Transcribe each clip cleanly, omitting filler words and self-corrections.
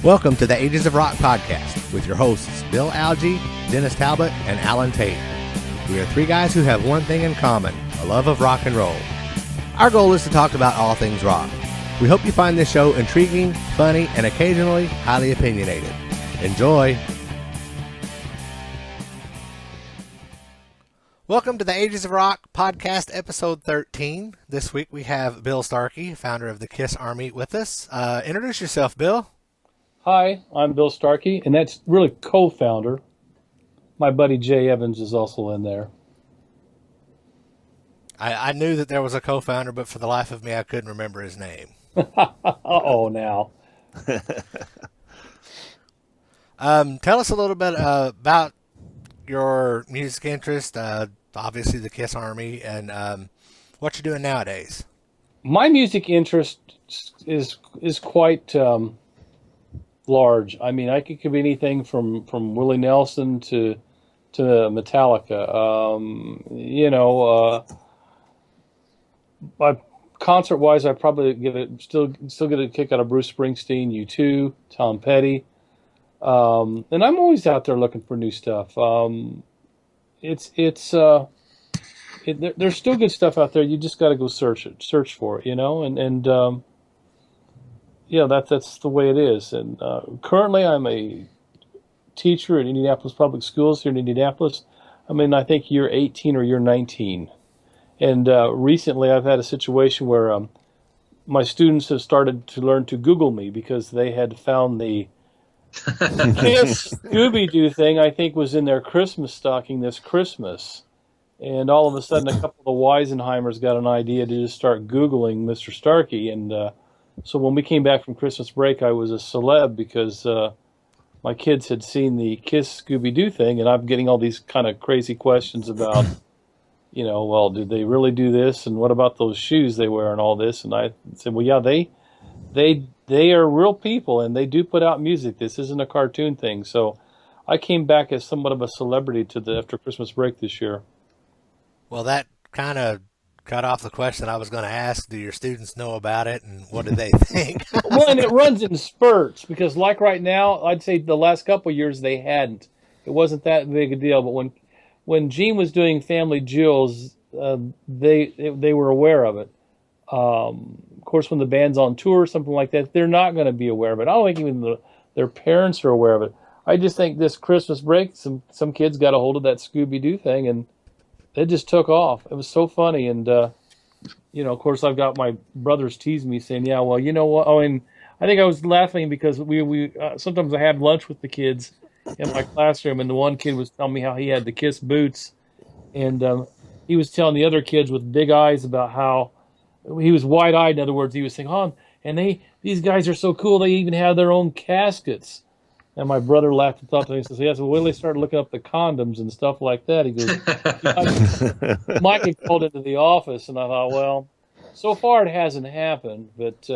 Welcome to the Ages of Rock podcast with your hosts Bill Algie, Dennis Talbot, and Alan Tate. We are three guys who have one thing in common, a love of rock and roll. Our goal is to talk about all things rock. We hope you find this show intriguing, funny, and occasionally highly opinionated. Enjoy! Welcome to the Ages of Rock podcast, episode 13. This week we have Bill Starkey, founder of the Kiss Army, with us. Introduce yourself, Bill. Hi, I'm Bill Starkey, and that's really co-founder. My buddy Jay Evans is also in there. I knew that there was a co-founder, but for the life of me, I couldn't remember his name. Uh-oh, now. Tell us a little bit about your music interest, obviously the Kiss Army, and what you're doing nowadays. My music interest is quite large. I mean, it could be anything from Willie Nelson to Metallica. Concert-wise, I probably still get a kick out of Bruce Springsteen, U2, Tom Petty, and I'm always out there looking for new stuff. There's still good stuff out there. You just got to go search for it, and that's the way it is. And currently, I'm a teacher at Indianapolis Public Schools here in Indianapolis. I'm in, I think, year 18 or year 19. And recently, I've had a situation where my students have started to learn to Google me because they had found the Kiss Scooby-Doo thing, I think, was in their Christmas stocking this Christmas. And all of a sudden, a couple of the Weisenheimers got an idea to just start Googling Mr. Starkey. And so when we came back from Christmas break, I was a celeb because my kids had seen the Kiss Scooby-Doo thing, and I'm getting all these kind of crazy questions about, well, did they really do this? And what about those shoes they wear and all this? And I said, well, yeah, they are real people, and they do put out music. This isn't a cartoon thing. So I came back as somewhat of a celebrity after Christmas break this year. Well, that kind of cut off the question I was going to ask. Do your students know about it, and what do they think? Well, and it runs in spurts, because like right now, I'd say the last couple of years they hadn't. It wasn't that big a deal. But when Gene was doing Family Jewels, they were aware of it. Of course, when the band's on tour or something like that, they're not going to be aware of it. I don't think even their parents are aware of it. I just think this Christmas break, some kids got a hold of that Scooby-Doo thing, and it just took off. It was so funny. And, of course, I've got my brothers tease me saying, yeah, well, you know what? Oh, and I think I was laughing because we sometimes I had lunch with the kids in my classroom, and the one kid was telling me how he had the Kiss boots. And he was telling the other kids with big eyes about how he was wide-eyed. In other words, he was saying, oh, and these guys are so cool. They even have their own caskets. And my brother laughed and thought to me, he says, yes, well, they started looking up the condoms and stuff like that. He goes, Mike had called into the office, and I thought, well, so far it hasn't happened, but,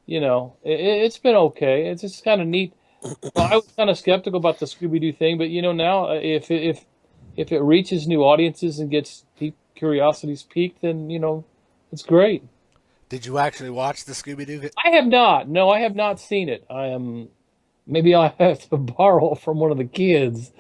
it's been okay. It's just kind of neat. Well, I was kind of skeptical about the Scooby-Doo thing, but, now if it reaches new audiences and gets curiosities piqued, then, it's great. Did you actually watch the Scooby-Doo? I have not. No, I have not seen it. Maybe I'll have to borrow from one of the kids.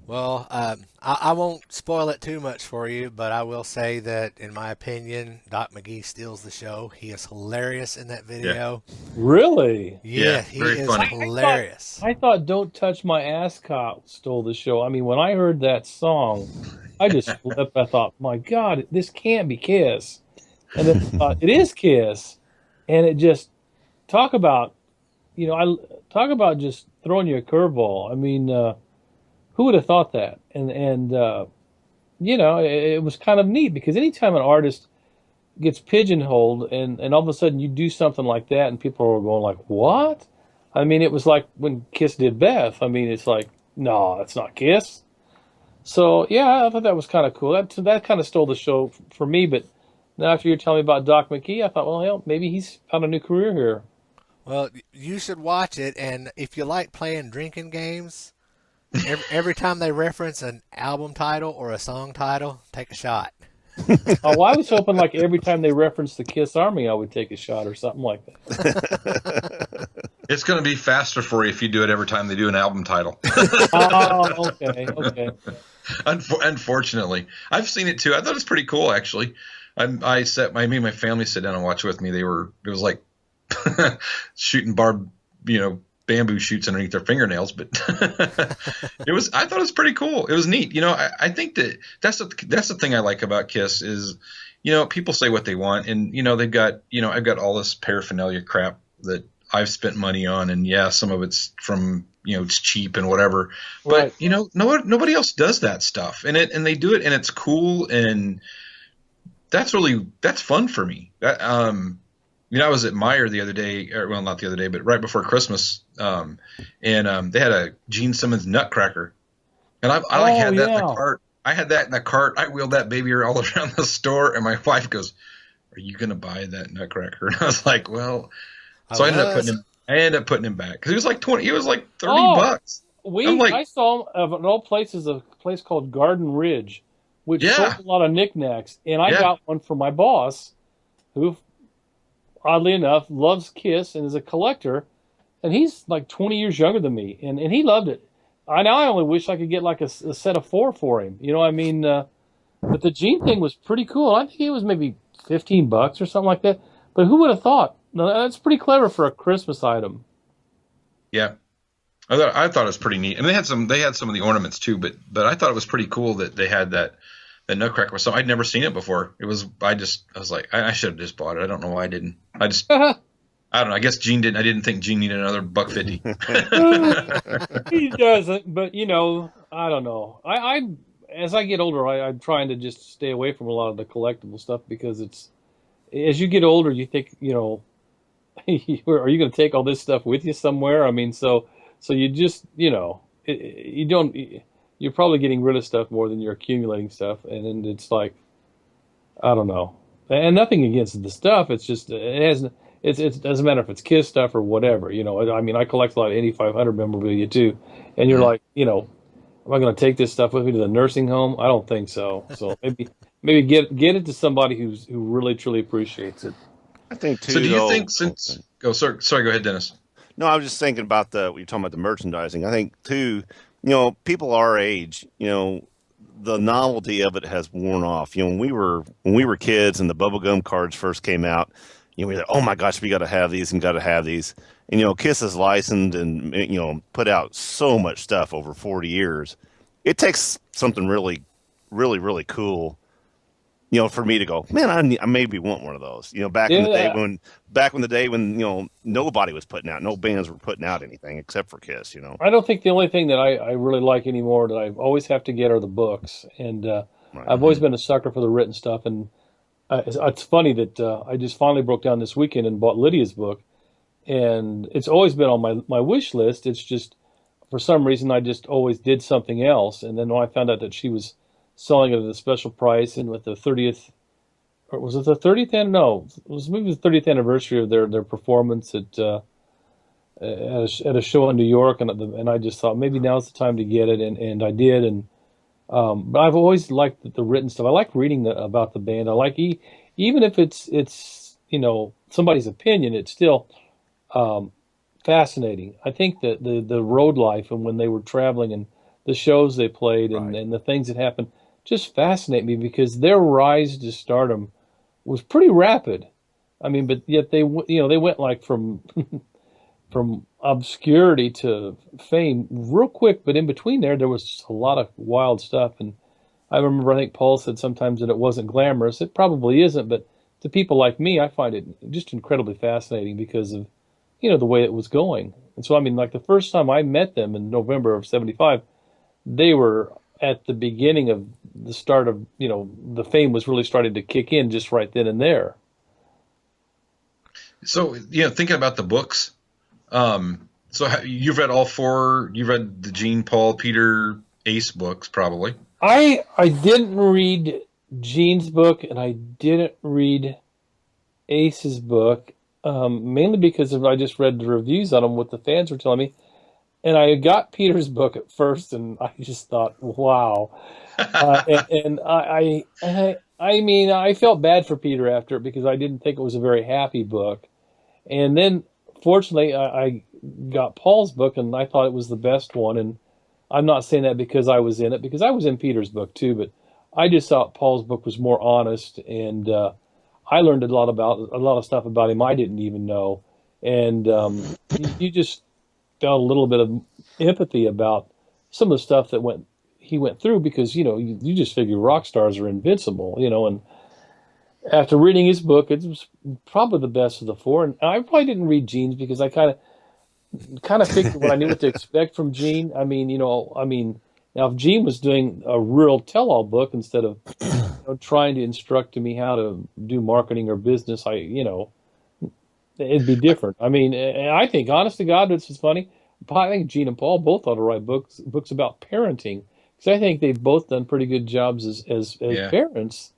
Well, I won't spoil it too much for you, but I will say that, in my opinion, Doc McGee steals the show. He is hilarious in that video. Yeah. Really? Yeah, he is funny. Hilarious. I thought Don't Touch My Ascot stole the show. I mean, when I heard that song, I just flipped. I thought, my God, this can't be Kiss. And then I thought, it is Kiss. And it just, talk about just throwing you a curveball. I mean, who would have thought that? And it was kind of neat, because anytime an artist gets pigeonholed and all of a sudden you do something like that and people are going like, what? I mean, it was like when Kiss did Beth. I mean, it's like, no, that's not Kiss. So, yeah, I thought that was kind of cool. That kind of stole the show for me. But now after you're telling me about Doc McGee, I thought, well, hell, maybe he's found a new career here. Well, you should watch it, and if you like playing drinking games, Every time they reference an album title or a song title, take a shot. Oh, well, I was hoping like every time they referenced the Kiss Army, I would take a shot or something like that. It's going to be faster for you if you do it every time they do an album title. Oh, okay, okay. Unfortunately, I've seen it too. I thought it was pretty cool, actually. Me and my family sit down and watch with me. It was like shooting bamboo shoots underneath their fingernails, but I thought it was pretty cool. It was neat. I think that's the thing I like about Kiss is, people say what they want, and they've got, I've got all this paraphernalia crap that I've spent money on, and yeah, some of it's from, it's cheap and whatever, but Right. nobody else does that stuff, and they do it, and it's cool, and that's fun for me. I was at Meijer the other day, or well, not the other day, but right before Christmas, and they had a Gene Simmons Nutcracker, and I like Oh had that in the yeah. cart. I had that in the cart. I wheeled that baby all around the store, and my wife goes, "Are you gonna buy that Nutcracker?" And I was like, "Well," I so was. I ended up putting him back because he was like 20. He was like 30 Oh, bucks. I'm like, I saw of all places a place called Garden Ridge, which sold yeah, a lot of knickknacks, and I yeah. got one for my boss, who oddly enough loves Kiss and is a collector, and he's like 20 years younger than me, and he loved it. I only wish I could get like a set of four for him. You know what I mean? But the Gene thing was pretty cool. I think it was maybe $15 or something like that. But who would have thought? No, that's pretty clever for a Christmas item. Yeah. I thought it was pretty neat. I mean, they had some of the ornaments too, but I thought it was pretty cool that they had that Nutcracker was I'd never seen it before. I was like, I should have just bought it. I don't know why I didn't. I don't know. I guess Gene didn't. I didn't think Gene needed another $1.50. He doesn't, but I don't know. I as I get older, I'm trying to just stay away from a lot of the collectible stuff because it's as you get older, you think, are you going to take all this stuff with you somewhere? I mean, so you just, you don't. You're probably getting rid of stuff more than you're accumulating stuff, and then it's like I don't know, and nothing against the stuff. It's just it has. It doesn't matter if it's Kiss stuff or whatever. I mean, I collect a lot of 8500 memorabilia too, and you're Mhm. like, am I going to take this stuff with me to the nursing home? I don't think so. So maybe get it to somebody who really truly appreciates it. I think So do too, you though. think sorry, go ahead, Dennis. No, I was just thinking about you're talking about the merchandising. I think too, people our age, the novelty of it has worn off. When we were kids and the bubblegum cards first came out, we were like, oh my gosh, we got to have these and got to have these. And Kiss has licensed and put out so much stuff over 40 years. It takes something really, really, really cool, for me to go, man, I maybe want one of those. Yeah, Back when the day when nobody was putting out, no bands were putting out anything except for Kiss. I don't think the only thing that I really like anymore that I always have to get are the books, and Right. I've always been a sucker for the written stuff. And it's funny that I just finally broke down this weekend and bought Lydia's book, and it's always been on my wish list. It's just for some reason I just always did something else, and then when I found out that she was selling it at a special price and with the 30th, or was it the 30th? No, it was maybe the 30th anniversary of their performance at a show in New York, and I just thought maybe now's the time to get it, and I did, and but I've always liked the written stuff. I like reading about the band. I like even if it's somebody's opinion, it's still um, fascinating. I think that the road life and when they were traveling and the shows they played Right. and the things that happened just fascinate me because their rise to stardom was pretty rapid. I mean, but yet they went like from obscurity to fame real quick, but in between there was a lot of wild stuff. And I remember, I think Paul said sometimes that it wasn't glamorous. It probably isn't, but to people like me, I find it just incredibly fascinating because of, the way it was going. And so, I mean, like the first time I met them in November of '75, they were at the beginning of the start of, the fame was really starting to kick in just right then and there. So thinking about the books. You've read all four. You've read the Gene, Paul, Peter, Ace books, probably. I didn't read Gene's book and I didn't read Ace's book, mainly because I just read the reviews on them, what the fans were telling me. and I got Peter's book at first, and I just thought, wow. I mean, I felt bad for Peter after it because I didn't think it was a very happy book. And then, fortunately, I got Paul's book, and I thought it was the best one. And I'm not saying that because I was in it, because I was in Peter's book too. But I just thought Paul's book was more honest, and I learned a lot of stuff about him I didn't even know. And you just felt a little bit of empathy about some of the stuff that he went through, because you just figure rock stars are invincible, and after reading his book, it was probably the best of the four. And I probably didn't read Gene's because I kind of figured what I knew what to expect from Gene. Now if Gene was doing a real tell-all book instead of trying to instruct me how to do marketing or business, it'd be different. I mean, I think, honest to God, this is funny. I think Gene and Paul both ought to write books about parenting, because I think they've both done pretty good jobs as Yeah. parents,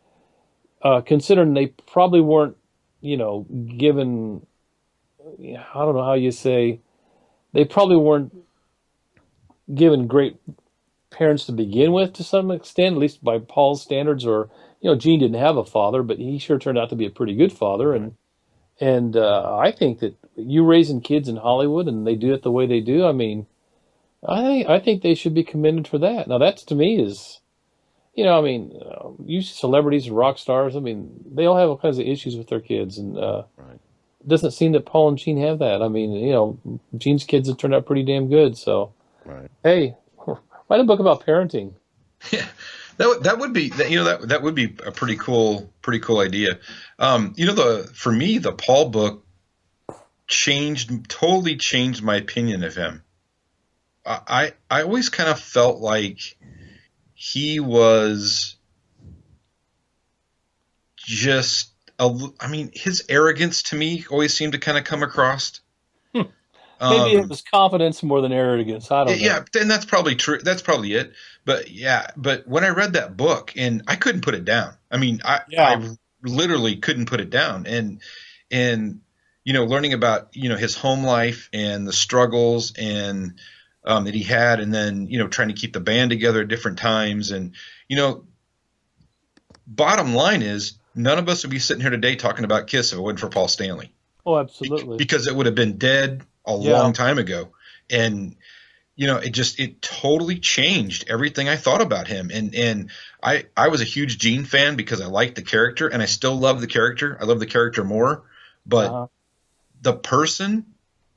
considering they probably weren't, given. I don't know how you say. They probably weren't given great parents to begin with, to some extent, at least by Paul's standards. Or Gene didn't have a father, but he sure turned out to be a pretty good father. And I think that you raising kids in Hollywood and they do it the way they do, I mean, I think they should be commended for that. Now, that's, to me, is, you celebrities and rock stars, I mean, they all have all kinds of issues with their kids. And Right. it doesn't seem that Paul and Gene have that. I mean, Gene's kids have turned out pretty damn good. So, Right. hey, write a book about parenting. Yeah, that would be that would be a pretty cool idea. For me, the Paul book totally changed my opinion of him. I always kind of felt like he was just his arrogance to me always seemed to kind of come across. Maybe it was confidence more than arrogance. I don't know. Yeah, and that's probably true. That's probably it. But when I read that book, and I couldn't put it down. I mean, I literally couldn't put it down. And learning about his home life and the struggles and that he had, and then trying to keep the band together at different times, and bottom line is, none of us would be sitting here today talking about Kiss if it wasn't for Paul Stanley. Oh, absolutely. Because it would have been dead a long time ago. And it totally changed everything I thought about him. And I was a huge Gene fan because I liked the character, and I still love the character. I love the character more, but the person,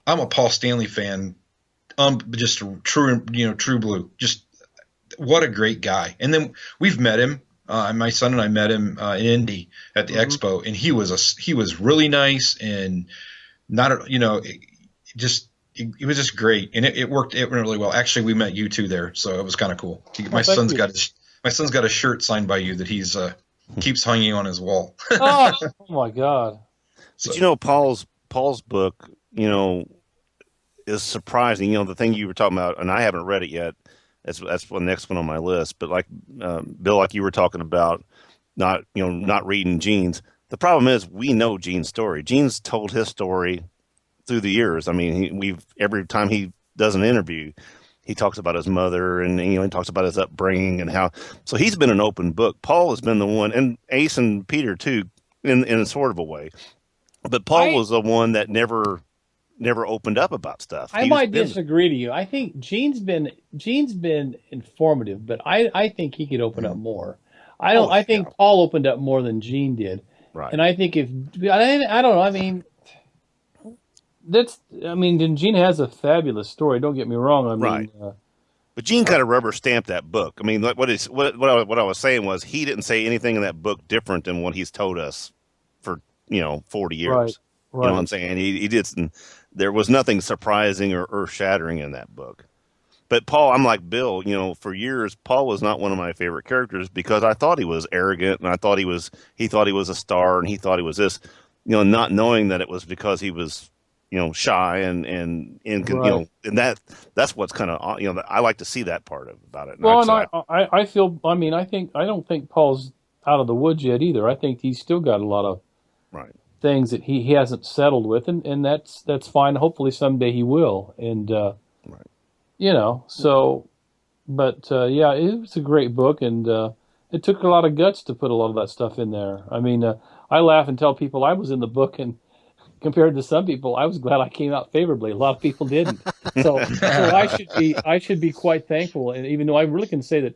I'm a Paul Stanley fan. Just true blue. Just what a great guy. And then we've met him. My son and I met him in Indy at the expo, and he was really nice and not it was just great, and it went really well. Actually, we met you two there, so it was kind of cool. My son's got a shirt signed by you that he's keeps hanging on his wall. Oh my God! But Paul's book, is surprising. The thing you were talking about, and I haven't read it yet. That's the next one on my list. But like Bill, like you were talking about, not reading Gene's. The problem is we know Gene's story. Gene's told his story through the years. I mean, every time he does an interview, he talks about his mother, and he talks about his upbringing and how. So he's been an open book. Paul has been the one, and Ace and Peter too, in a sort of a way. But Paul was the one that never opened up about stuff. I might disagree to you. I think Gene's been informative, but I think he could open up more. I think Paul opened up more than Gene did. Right. And I think I don't know. I mean, Gene has a fabulous story. Don't get me wrong. I mean, right. But Gene kind of rubber stamped that book. I mean, what I was saying was he didn't say anything in that book different than what he's told us for 40 years. Right. You know what I'm saying? He did. There was nothing surprising or earth-shattering in that book. But Paul, I'm like Bill. For years, Paul was not one of my favorite characters because I thought he was arrogant, and I thought he thought he was a star, and he thought he was this. Not knowing that it was because he was shy and right. And that's what's kind of I like to see that part about it. Well, and I feel. I mean, I don't think Paul's out of the woods yet either. I think he's still got a lot of things that he hasn't settled with, and that's fine. Hopefully someday he will. And So, but yeah, it was a great book, and it took a lot of guts to put a lot of that stuff in there. I mean, I laugh and tell people I was in the book, and compared to some people, I was glad I came out favorably. A lot of people didn't. So I should be quite thankful. And even though I really can say that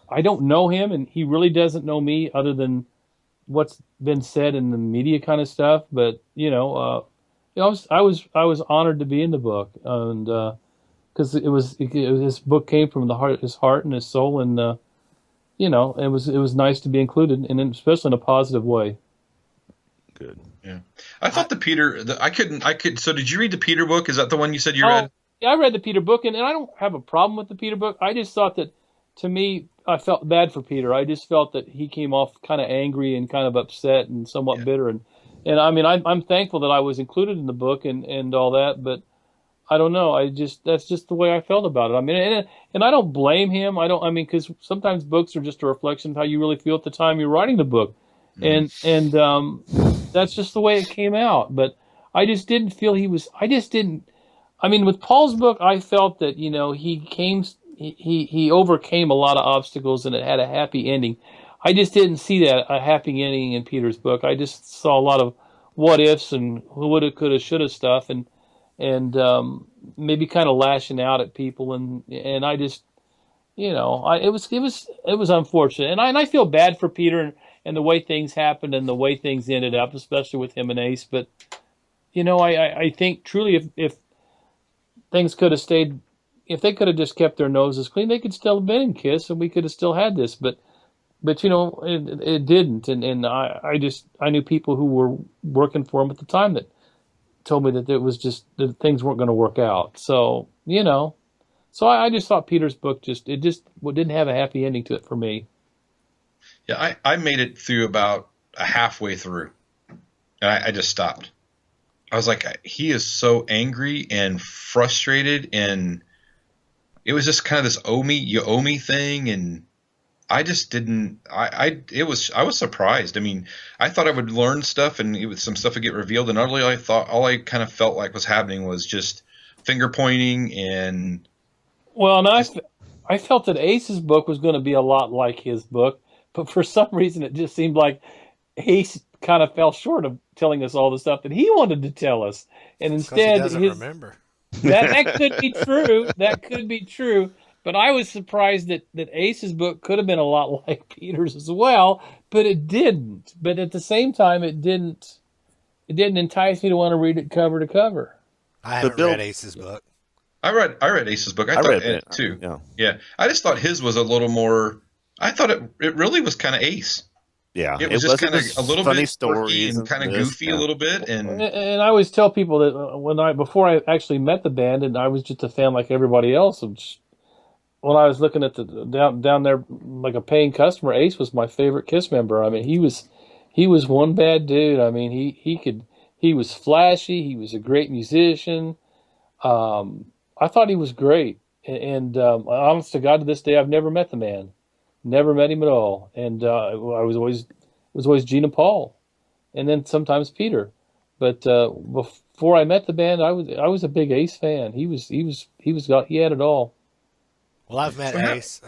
I don't know him, and he really doesn't know me, other than what's been said in the media kind of stuff. But I was honored to be in the book, and because his book came from his heart and his soul, and it was nice to be included, and especially in a positive way. Good. Yeah. I thought so did you read the Peter book? Is that the one you said you read? Yeah, I read the Peter book, and I don't have a problem with the Peter book. I just thought that, to me, I felt bad for Peter. I just felt that he came off kind of angry and kind of upset and somewhat bitter. And I mean, I'm thankful that I was included in the book and all that, but I don't know. That's just the way I felt about it. I mean, and I don't blame him. Because sometimes books are just a reflection of how you really feel at the time you're writing the book. And that's just the way it came out. But I just didn't feel with Paul's book, I felt that, he overcame a lot of obstacles, and it had a happy ending. I just didn't see a happy ending in Peter's book. I just saw a lot of what ifs and woulda, coulda, shoulda stuff, and maybe kind of lashing out at people, and I just, it was unfortunate, and I feel bad for Peter and the way things happened and the way things ended up, especially with him and Ace. But I think truly, if things could have stayed, if they could have just kept their noses clean, they could still have been in Kiss, and we could have still had this. But it didn't, and I knew people who were working for him at the time that told me that it was just that things weren't going to work out. So I just thought Peter's book didn't have a happy ending to it for me. Yeah, I made it through about halfway through, and I just stopped. I was like, he is so angry and frustrated, and it was just kind of this you owe me thing, and I just didn't. I was surprised. I mean, I thought I would learn stuff, and some stuff would get revealed, and all I kind of felt like was happening was just finger pointing and. Well, and I felt that Ace's book was going to be a lot like his book, but for some reason it just seemed like Ace kind of fell short of telling us all the stuff that he wanted to tell us, and instead he doesn't remember. That could be true. That could be true. But I was surprised that Ace's book could have been a lot like Peter's as well, but it didn't. But at the same time, it didn't entice me to want to read it cover to cover. I haven't read Ace's book. I read Ace's book. I thought it too. Yeah. I just thought his was a little more. I thought it really was kind of Ace. Yeah, it was just kind of a little bit quirky and kind of goofy a little bit. And I always tell people that before I actually met the band, and I was just a fan like everybody else. When I was looking at the down there like a paying customer, Ace was my favorite Kiss member. I mean, he was one bad dude. I mean, he was flashy. He was a great musician. I thought he was great. And honest to God, to this day, I've never met the man. Never met him at all, and it was always Gene and Paul, and then sometimes Peter. But before I met the band, I was a big Ace fan. He had it all. Well, I've met Ace.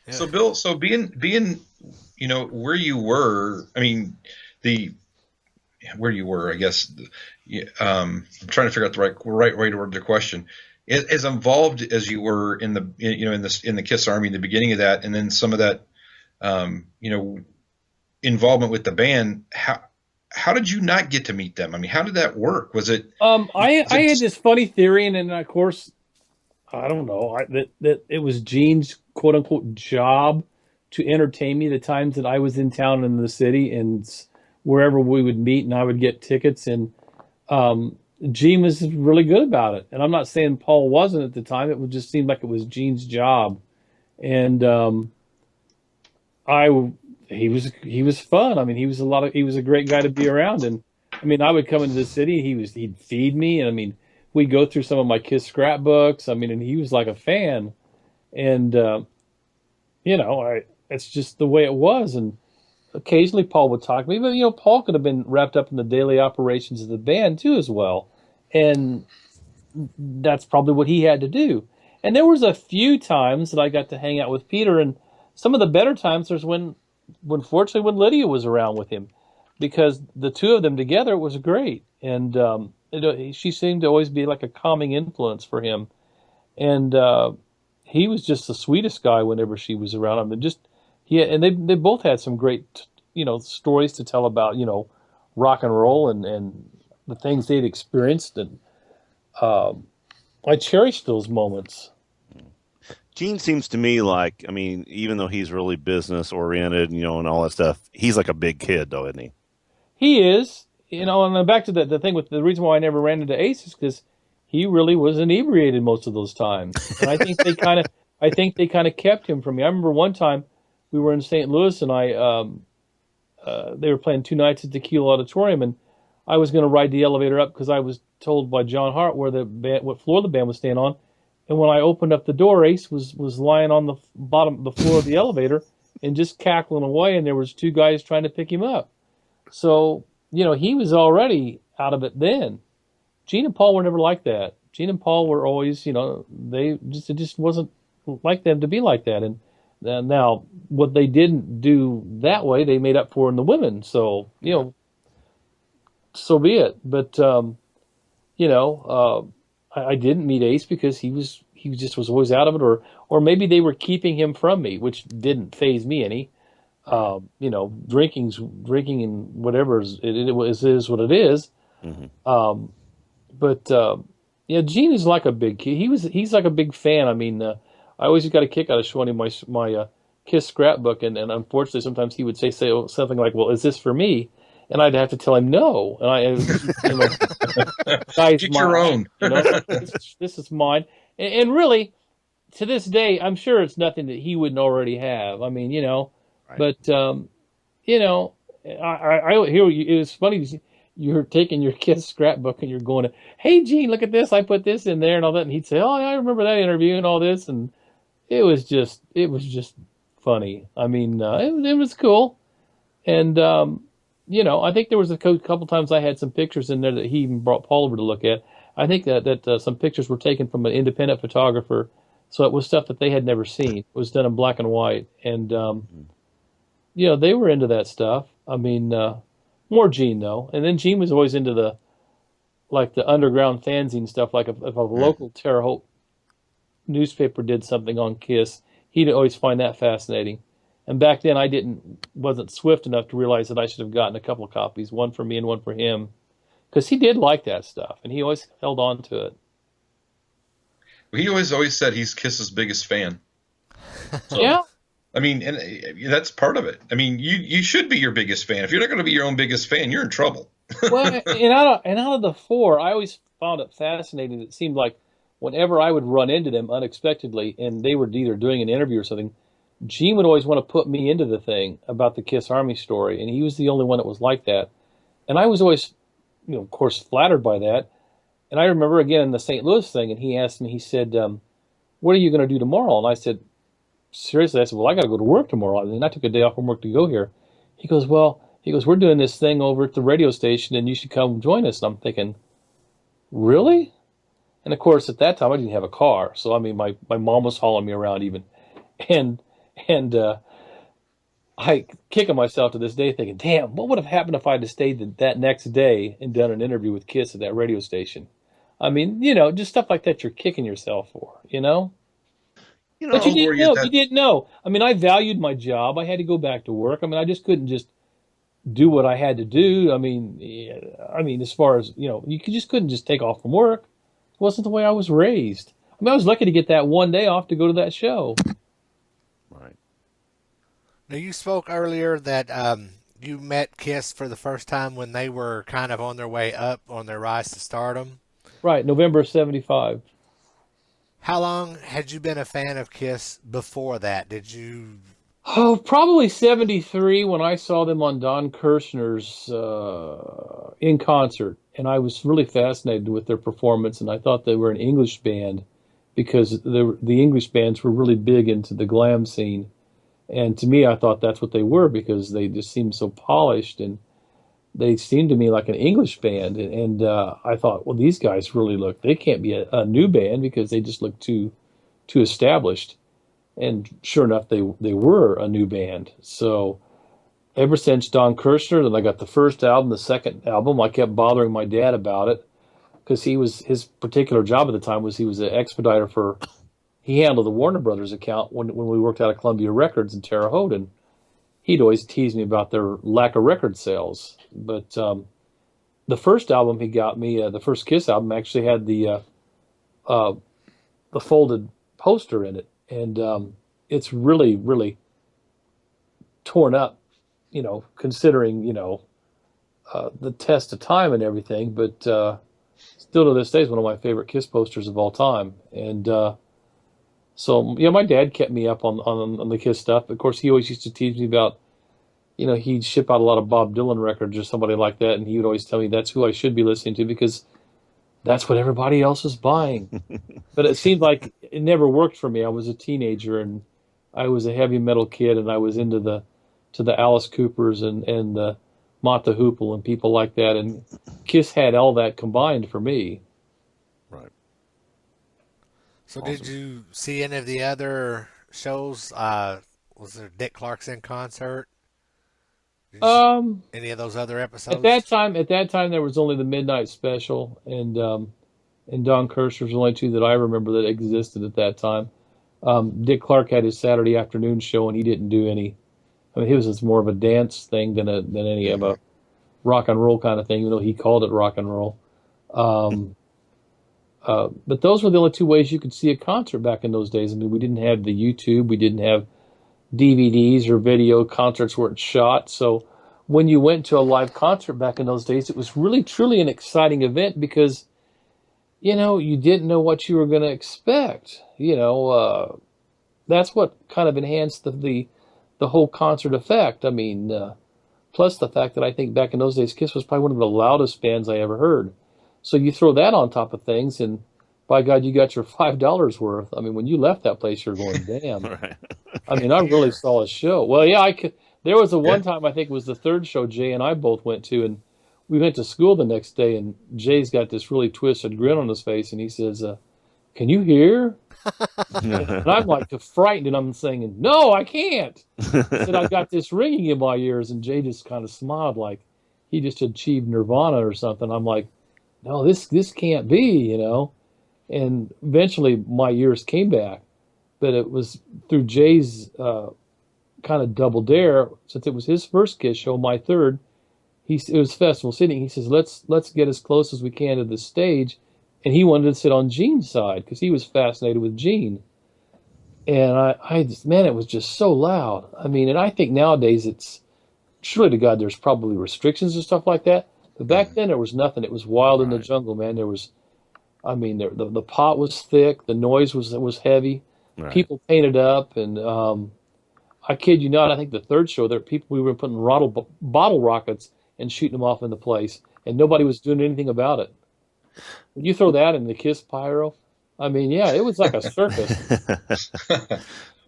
So Bill, being where you were, I mean where you were, I guess. I'm trying to figure out the right way to word the question. As involved as you were in the Kiss Army in the beginning of that, and then some of that, involvement with the band, how did you not get to meet them? I mean, how did that work? Was it? I had this funny theory, and of course, I don't know that it was Gene's quote unquote job to entertain me the times that I was in town in the city and wherever we would meet, and I would get tickets and. Gene was really good about it, and I'm not saying Paul wasn't at the time. It would just seem like it was Gene's job, and he was fun. I mean, he was a great guy to be around, and I mean, I would come into the city. He'd feed me, and I mean, we'd go through some of my Kiss scrapbooks. I mean, and he was like a fan, and it's just the way it was, and. Occasionally, Paul would talk to me, but Paul could have been wrapped up in the daily operations of the band too, as well. And that's probably what he had to do. And there was a few times that I got to hang out with Peter, and some of the better times was fortunately when Lydia was around with him, because the two of them together was great, and she seemed to always be like a calming influence for him, and he was just the sweetest guy whenever she was around him, and just and they both had some great stories to tell about rock and roll and the things they'd experienced, and I cherish those moments. Gene seems to me like, I mean, even though he's really business oriented, and all that stuff, he's like a big kid, though, isn't he? He is, and then back to the thing with the reason why I never ran into Ace is because he really was inebriated most of those times, and I think they kind of kept him from me. I remember one time we were in St. Louis, and they were playing two nights at Tequila Auditorium, and I was going to ride the elevator up because I was told by John Hart what floor the band was staying on. And when I opened up the door, Ace was lying on the floor of the elevator and just cackling away, and there was two guys trying to pick him up. So, he was already out of it then. Gene and Paul were never like that. Gene and Paul were always, it just wasn't like them to be like that. And now what they didn't do that way, they made up for in the women. So, so be it. But, I didn't meet Ace because he just was always out of it, or maybe they were keeping him from me, which didn't faze me any. Drinking and whatever is what it is. Mm-hmm. Gene is like a big kid. He's like a big fan. I mean, I always got a kick out of showing him my Kiss scrapbook, and unfortunately sometimes he would say something like, "Well, is this for me?" And I'd have to tell him no. And guys, get your own. This is mine. And really, to this day, I'm sure it's nothing that he wouldn't already have. I mean, right. But I hear you. It was funny. You're taking your Kiss scrapbook and you're going, "Hey, Gene, look at this. I put this in there and all that." And he'd say, "Oh, yeah, I remember that interview and all this." And it was just funny. I mean, it was cool. And I think there was a couple times I had some pictures in there that he even brought Paul over to look at. I think that some pictures were taken from an independent photographer, so it was stuff that they had never seen. It was done in black and white, and they were into that stuff. I mean, more Gene though, and then Gene was always into the underground fanzine stuff. Like if a local Terre Haute newspaper did something on Kiss, he'd always find that fascinating. And back then, I wasn't swift enough to realize that I should have gotten a couple of copies, one for me and one for him, because he did like that stuff, and he always held on to it. He always said he's Kiss's biggest fan. So, yeah. I mean, and that's part of it. I mean, you should be your biggest fan. If you're not going to be your own biggest fan, you're in trouble. Well, and out of the four, I always found it fascinating. It seemed like whenever I would run into them unexpectedly, and they were either doing an interview or something, Gene would always want to put me into the thing about the Kiss Army story, and he was the only one that was like that. And I was always, of course, flattered by that. And I remember, again, in the St. Louis thing, and he asked me, he said, "What are you going to do tomorrow?" And I said, seriously, I said, "Well, I got to go to work tomorrow." And I took a day off from work to go here. He goes, "We're doing this thing over at the radio station, and you should come join us." And I'm thinking, really? And, of course, at that time, I didn't have a car. So, I mean, my mom was hauling me around even. And I kicking myself to this day thinking, damn, what would have happened if I had stayed that next day and done an interview with Kiss at that radio station? I mean, just stuff like that you're kicking yourself for, But you didn't know. I mean, I valued my job. I had to go back to work. I mean, I just couldn't just do what I had to do. I mean, as far as, you just couldn't just take off from work. It wasn't the way I was raised. I mean, I was lucky to get that one day off to go to that show. Right. Now, you spoke earlier that you met Kiss for the first time when they were kind of on their way up on their rise to stardom. Right, November of 1975. How long had you been a fan of Kiss before that? Did you... Oh, probably 1973 when I saw them on Don Kirshner's in concert. And I was really fascinated with their performance, and I thought they were an English band because the English bands were really big into the glam scene. And to me, I thought that's what they were because they just seemed so polished. And they seemed to me like an English band, and I thought, well, these guys really they can't be a new band because they just look too established. And sure enough, they were a new band. So ever since Don Kirshner, then I got the first album, the second album. I kept bothering my dad about it because his particular job at the time was he was an expediter for. He handled the Warner Brothers account when we worked out of Columbia Records in Terre Haute, and he'd always tease me about their lack of record sales. But the first album he got me, the first Kiss album, actually had the folded poster in it, and it's really, really torn up, considering the test of time and everything. But still to this day is one of my favorite Kiss posters of all time, and. So, my dad kept me up on the Kiss stuff. Of course, he always used to tease me about, he'd ship out a lot of Bob Dylan records or somebody like that, and he would always tell me that's who I should be listening to because that's what everybody else is buying. But it seemed like it never worked for me. I was a teenager, and I was a heavy metal kid, and I was into the Alice Coopers and the Mott the Hoople and people like that, and Kiss had all that combined for me. Right. So Did you see any of the other shows? Was there Dick Clarkson concert? Any of those other episodes? At that time there was only the Midnight Special and Don Kirshner was the only two that I remember that existed at that time. Dick Clark had his Saturday afternoon show and he didn't do any. I mean, his was more of a dance thing than any of a rock and roll kind of thing. Even though he called it rock and roll. But those were the only two ways you could see a concert back in those days. I mean, we didn't have the YouTube, we didn't have DVDs or video. Concerts weren't shot. So when you went to a live concert back in those days, it was really, truly an exciting event because, you didn't know what you were going to expect. That's what kind of enhanced the whole concert effect. I mean, plus the fact that I think back in those days, Kiss was probably one of the loudest bands I ever heard. So you throw that on top of things, and by God, you got your $5 worth. I mean, when you left that place, you're going, damn. Right. I mean, I really saw a show. Well, yeah, there was one time, I think it was the third show Jay and I both went to, and we went to school the next day, and Jay's got this really twisted grin on his face, and he says, can you hear? And I'm like frightened, and I'm saying, no, I can't. I said, I got this ringing in my ears, and Jay just kind of smiled like he just achieved nirvana or something. I'm like, no, this can't be, And eventually my ears came back, but it was through Jay's kind of double dare. Since it was his first Kiss show, my third, it was festival seating. He says, let's get as close as we can to the stage. And he wanted to sit on Gene's side because he was fascinated with Gene. And I just, man, it was just so loud. I mean, and I think nowadays it's, surely to God, there's probably restrictions and stuff like that. But back then there was nothing. It was wild in the jungle, man. There was, I mean, the pot was thick. The noise was heavy. Right. People painted up. And I kid you not, I think the third show, we were putting bottle rockets and shooting them off into place. And nobody was doing anything about it. When you throw that in the Kiss pyro, I mean, yeah, it was like a circus.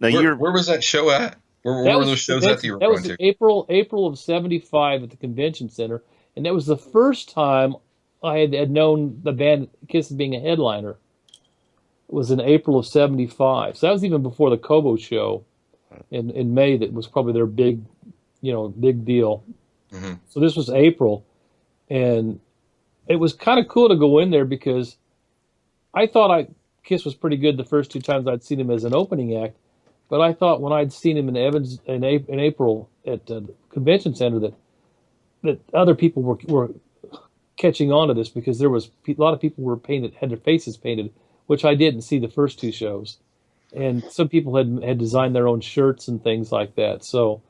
Now, where was that show at? Where were those shows at that you were going to? That was April of '75 at the convention center, and that was the first time I had known the band Kiss being a headliner. It was in April of '75, so that was even before the Kobo show in May. That was probably their big deal. Mm-hmm. So this was April, and it was kind of cool to go in there because I thought Kiss was pretty good the first two times I'd seen him as an opening act, but I thought when I'd seen him in Evans in April at the convention center that other people were catching on to this because there was a lot of people had their faces painted, which I didn't see the first two shows, and some people had designed their own shirts and things like that. So,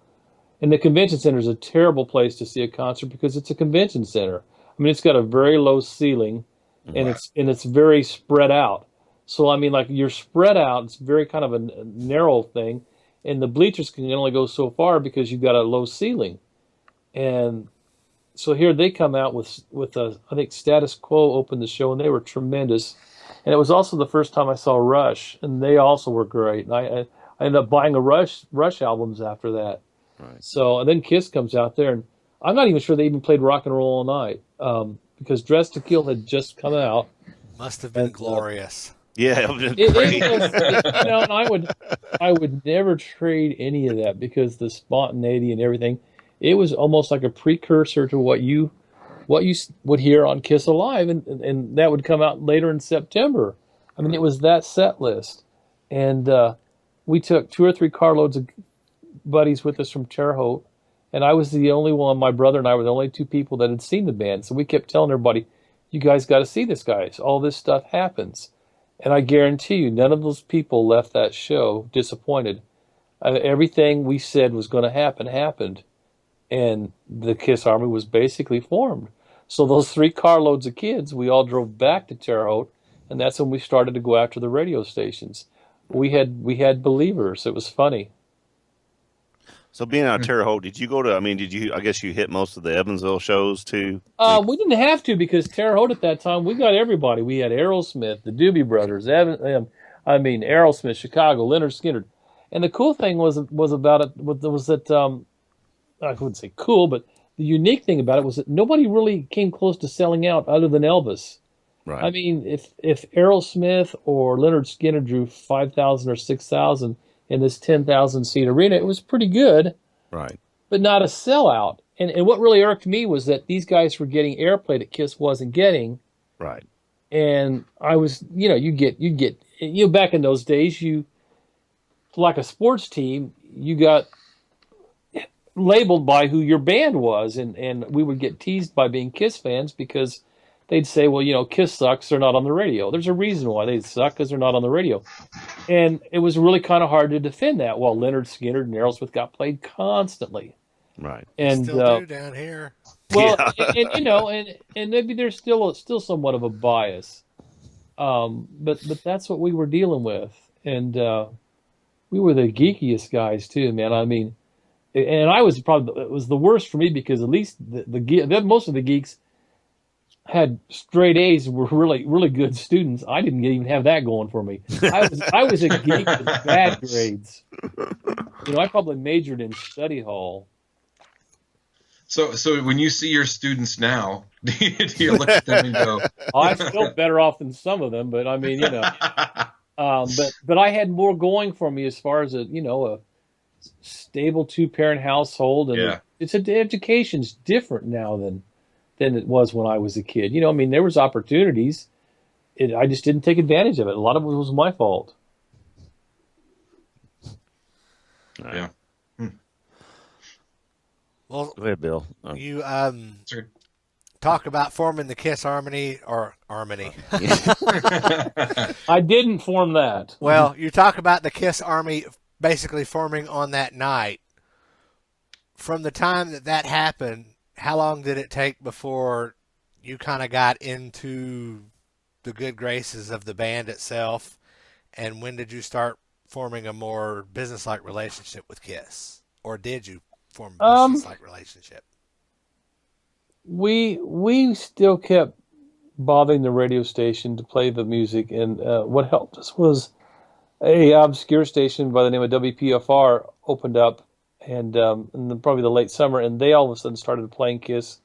and the convention center is a terrible place to see a concert because it's a convention center. I mean, it's got a very low ceiling, and it's very spread out. So I mean, like you're spread out. It's very kind of a narrow thing, and the bleachers can only go so far because you've got a low ceiling. And so here they come out with I think Status Quo opened the show, and they were tremendous. And it was also the first time I saw Rush, and they also were great. And I ended up buying a Rush albums after that. Right. So and then Kiss comes out there, and I'm not even sure they even played Rock and Roll All Night, because Dress to Kill had just come out. Must have been And glorious. Yeah, it was it great. was, and I would never trade any of that because the spontaneity and everything. It was almost like a precursor to what you would hear on Kiss Alive, and that would come out later in September. I mean, it was that set list, and we took 2 or 3 carloads of buddies with us from Terre Haute, and I was the only one. My brother and I were the only 2 people that had seen the band, so we kept telling everybody, "You guys got to see this, guys. All this stuff happens." And I guarantee you, none of those people left that show disappointed. Everything we said was going to happen happened, and the Kiss Army was basically formed. So those 3 carloads of kids, we all drove back to Terre Haute, and that's when we started to go after the radio stations. We had believers. It was funny. So being out of Terre Haute, did you go to? I mean, did you? I guess you hit most of the Evansville shows too. We didn't have to because Terre Haute at that time, we got everybody. We had Aerosmith, the Doobie Brothers, Aerosmith, Chicago, Leonard Skinner. And the cool thing was about it was that I wouldn't say cool, but the unique thing about it was that nobody really came close to selling out other than Elvis. Right. I mean, if Aerosmith or Leonard Skinner drew 5,000 or 6,000 in this 10,000 seat arena, it was pretty good, Right. but not a sellout. And what really irked me was that these guys were getting airplay that Kiss wasn't getting. Right. And I was, back in those days, like a sports team, you got labeled by who your band was. And we would get teased by being Kiss fans because they'd say, well, Kiss sucks, they're not on the radio. There's a reason why they suck, because they're not on the radio. And it was really kind of hard to defend that. Well, Leonard Skinner and Aerosmith got played constantly. Right. And Still do down here. well, and maybe there's still somewhat of a bias, but that's what we were dealing with, and we were the geekiest guys too, man. I mean, and I was probably it was the worst for me because at least most of the geeks had straight A's, were really really good students. I didn't even have that going for me. I was a geek with bad grades. I probably majored in study hall. So when you see your students now, do you look at them and go, I feel better off than some of them, but I mean, but I had more going for me as far as a stable 2-parent household, and education's different now than it was when I was a kid. I mean, there was opportunities. I just didn't take advantage of it. A lot of it was my fault. Yeah. Well, Go ahead, Bill. you Sure. talk about forming the Kiss Harmony or Harmony. I didn't form that. Well, you talk about the Kiss Army basically forming on that night. From the time that happened, how long did it take before you kind of got into the good graces of the band itself? And when did you start forming a more business-like relationship with Kiss? Or did you form a business-like relationship? We still kept bothering the radio station to play the music, and what helped us was a obscure station by the name of WPFR opened up, and probably the late summer, and they all of a sudden started playing Kiss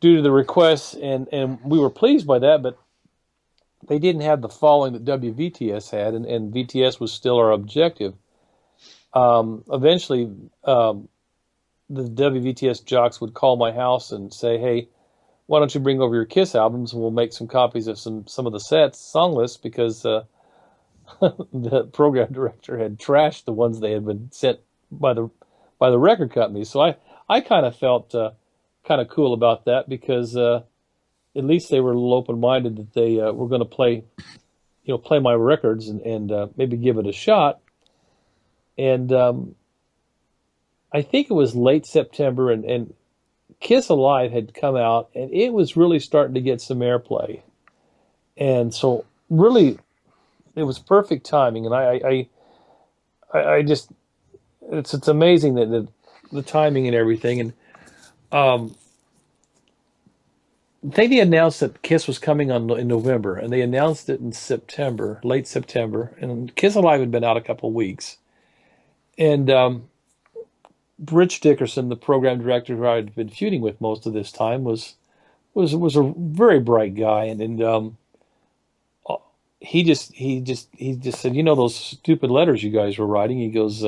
due to the requests, and we were pleased by that, but they didn't have the following that WVTS had, and VTS was still our objective. Eventually, the WVTS jocks would call my house and say, "Hey, why don't you bring over your Kiss albums and we'll make some copies of some of the song lists," because the program director had trashed the ones they had been sent by the record company. So I kind of felt kind of cool about that because at least they were a little open-minded that they were going to play my records and maybe give it a shot. And I think it was late September, and Kiss Alive had come out, and it was really starting to get some airplay. And so really, it was perfect timing. And I just, it's amazing that the timing and everything. And they announced that Kiss was coming in November, and they announced it in September, late September. And Kiss Alive had been out a couple of weeks. And Rich Dickerson, the program director who I'd been feuding with most of this time, was a very bright guy, and he just said, those stupid letters you guys were writing. He goes,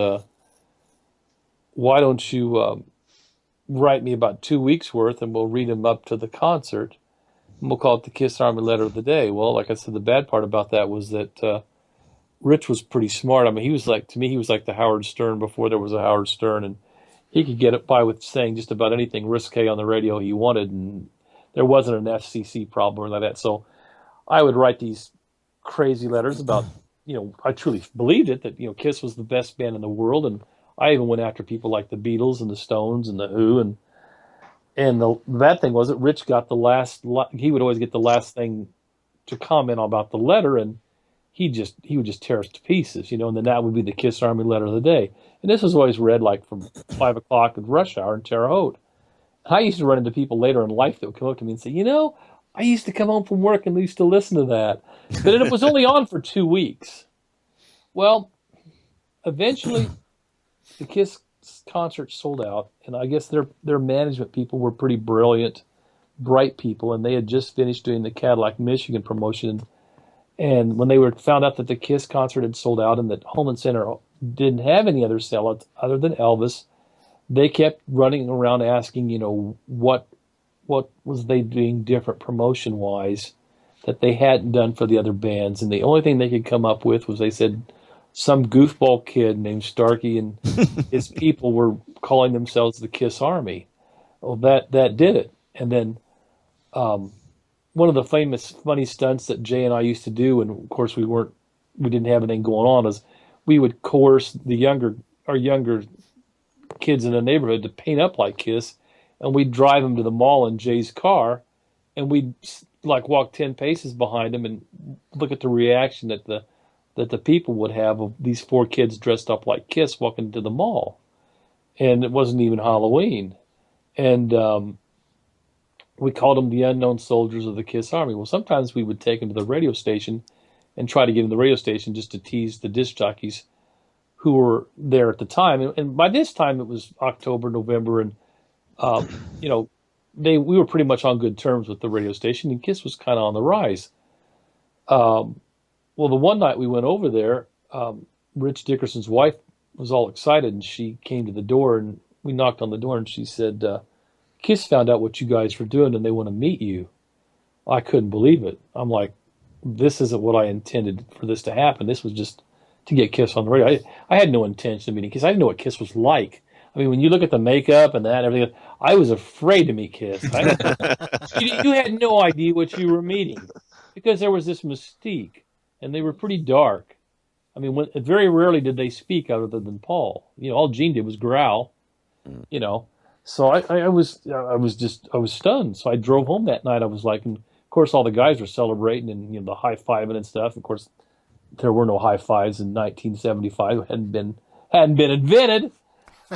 why don't you write me about 2 weeks worth, and we'll read them up to the concert, and we'll call it the Kiss Army Letter of the Day. Well, like I said, the bad part about that was that Rich was pretty smart. I mean, to me, he was like the Howard Stern before there was a Howard Stern, and he could get it by with saying just about anything risque on the radio he wanted, and there wasn't an FCC problem or like that. So I would write these crazy letters about, I truly believed it, that, Kiss was the best band in the world. And I even went after people like the Beatles and the Stones and the Who. And the bad thing was that Rich got he would always get the last thing to comment about the letter. And he would just tear us to pieces, and then that would be the Kiss Army Letter of the Day. And this was always read like from 5 o'clock at rush hour in Terre Haute. And I used to run into people later in life that would come up to me and say, I used to come home from work and used to listen to that. But it was only on for 2 weeks. Well, eventually the Kiss concert sold out, and I guess their management people were pretty brilliant, bright people, and they had just finished doing the Cadillac, Michigan promotion. And when they found out that the Kiss concert had sold out and that Holman Center didn't have any other sellouts other than Elvis, they kept running around asking, what was they doing different promotion-wise that they hadn't done for the other bands. And the only thing they could come up with was, they said, some goofball kid named Starkey and his people were calling themselves the Kiss Army. Well, that did it. And then one of the famous funny stunts that Jay and I used to do, and of course we didn't have anything going on, is we would coerce our younger kids in the neighborhood to paint up like Kiss, and we'd drive them to the mall in Jay's car, and we'd like walk 10 paces behind them and look at the reaction that the people would have of these 4 kids dressed up like Kiss walking to the mall. And it wasn't even Halloween. And we called them the unknown soldiers of the Kiss Army. Well, sometimes we would take them to the radio station and try to get in the radio station just to tease the disc jockeys who were there at the time. And by this time, it was October, November, and we were pretty much on good terms with the radio station, and Kiss was kind of on the rise. Well, the one night we went over there, Rich Dickerson's wife was all excited, and she came to the door, and we knocked on the door, and she said, Kiss found out what you guys were doing, and they want to meet you. I couldn't believe it. I'm like, this isn't what I intended for this to happen. This was just to get Kiss on the radio. I had no intention of meeting Kiss. I didn't know what Kiss was like. I mean, when you look at the makeup and that and everything, I was afraid to meet Kiss. You had no idea what you were meeting because there was this mystique, and they were pretty dark. I mean, very rarely did they speak other than Paul. All Gene did was growl. So I was stunned. So I drove home that night. I was like, and of course, all the guys were celebrating and the high fiving and stuff. Of course, there were no high fives in 1975. It hadn't been invented.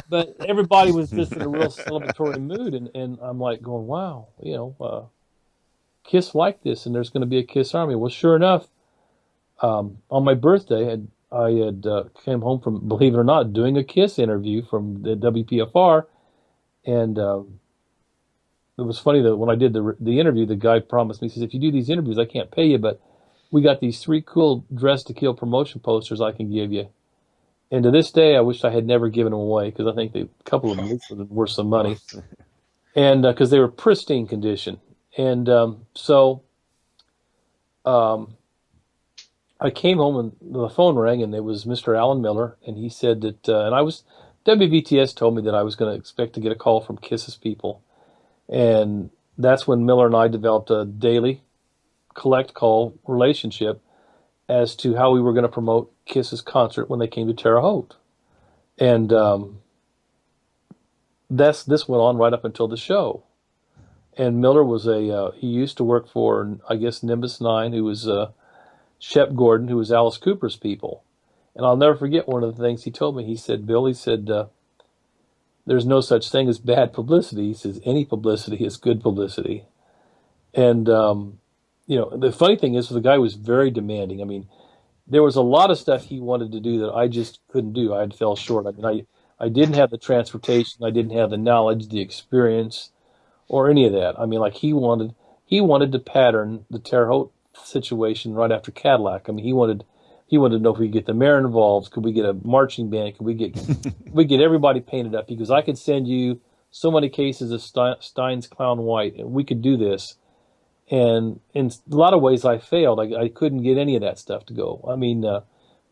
But everybody was just in a real celebratory mood, and I'm like going, wow, Kiss like this, and there's going to be a Kiss Army. Well, sure enough, on my birthday, I had came home from, believe it or not, doing a Kiss interview from the WPFR, and it was funny that when I did the interview, the guy promised me, he says, if you do these interviews, I can't pay you, but we got these 3 cool Dress to Kill promotion posters I can give you. And to this day, I wish I had never given them away because I think a couple of them were worth some money, and because they were pristine condition. And so I came home and the phone rang, and it was Mr. Alan Miller, and he said that, WVTS told me that I was going to expect to get a call from Kiss's people, and that's when Miller and I developed a daily collect call relationship as to how we were going to promote Kiss's concert when they came to Terre Haute. And this went on right up until the show. And Miller was he used to work for, I guess, Nimbus 9, who was Shep Gordon, who was Alice Cooper's people. And I'll never forget one of the things he told me. He said, Bill, there's no such thing as bad publicity. He says, any publicity is good publicity. And the funny thing is, the guy was very demanding. I mean, there was a lot of stuff he wanted to do that I just couldn't do. I fell short. I mean, I didn't have the transportation, I didn't have the knowledge, the experience, or any of that. I mean, like he wanted to pattern the Terre Haute situation right after Cadillac. I mean, he wanted to know if we could get the mayor involved, could we get a marching band, could we get everybody painted up? Because I could send you so many cases of Stein's Clown White, and we could do this. And in a lot of ways, I failed. I couldn't get any of that stuff to go. I mean,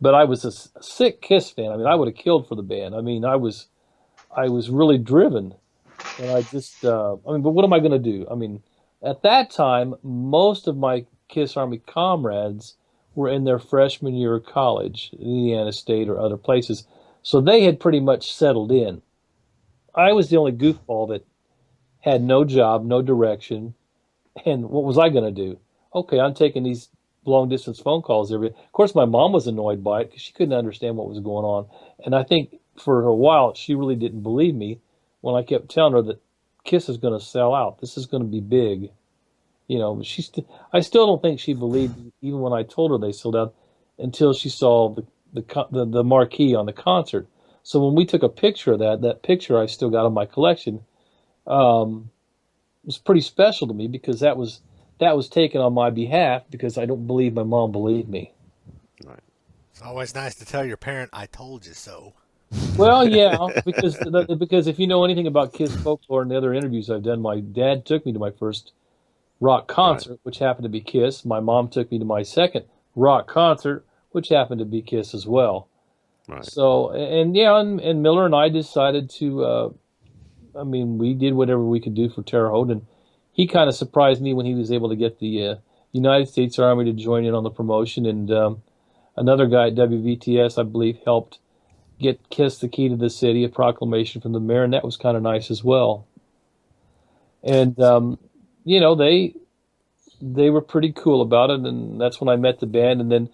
but I was a sick Kiss fan. I mean, I would have killed for the band. I mean, I was really driven, and I mean, but what am I going to do? I mean, at that time, most of my Kiss Army comrades were in their freshman year of college, Indiana State or other places, so they had pretty much settled in. I was the only goofball that had no job, no direction, and what was I going to do? Okay, I'm taking these long distance phone calls every. Of course, my mom was annoyed by it because she couldn't understand what was going on, and I think for a while she really didn't believe me when I kept telling her that Kiss is going to sell out. This is going to be big. I still don't think she believed me, even when I told her they sold out, until she saw the marquee on the concert. So when we took a picture of that picture I still got in my collection. Um, was pretty special to me because that was taken on my behalf because I don't believe my mom believed me. Right. It's always nice to tell your parent, "I told you so." Well, yeah, because if you know anything about Kiss folklore and the other interviews I've done, my dad took me to my first rock Right. concert, which happened to be Kiss. My mom took me to my second rock concert, which happened to be Kiss as well. Right. So, and yeah, and Miller and I decided to. I mean, we did whatever we could do for Terre Haute, and he kind of surprised me when he was able to get the United States Army to join in on the promotion, and another guy at WVTS, I believe, helped get Kiss the Key to the City, a proclamation from the mayor, and that was kind of nice as well. And they were pretty cool about it, and that's when I met the band. And then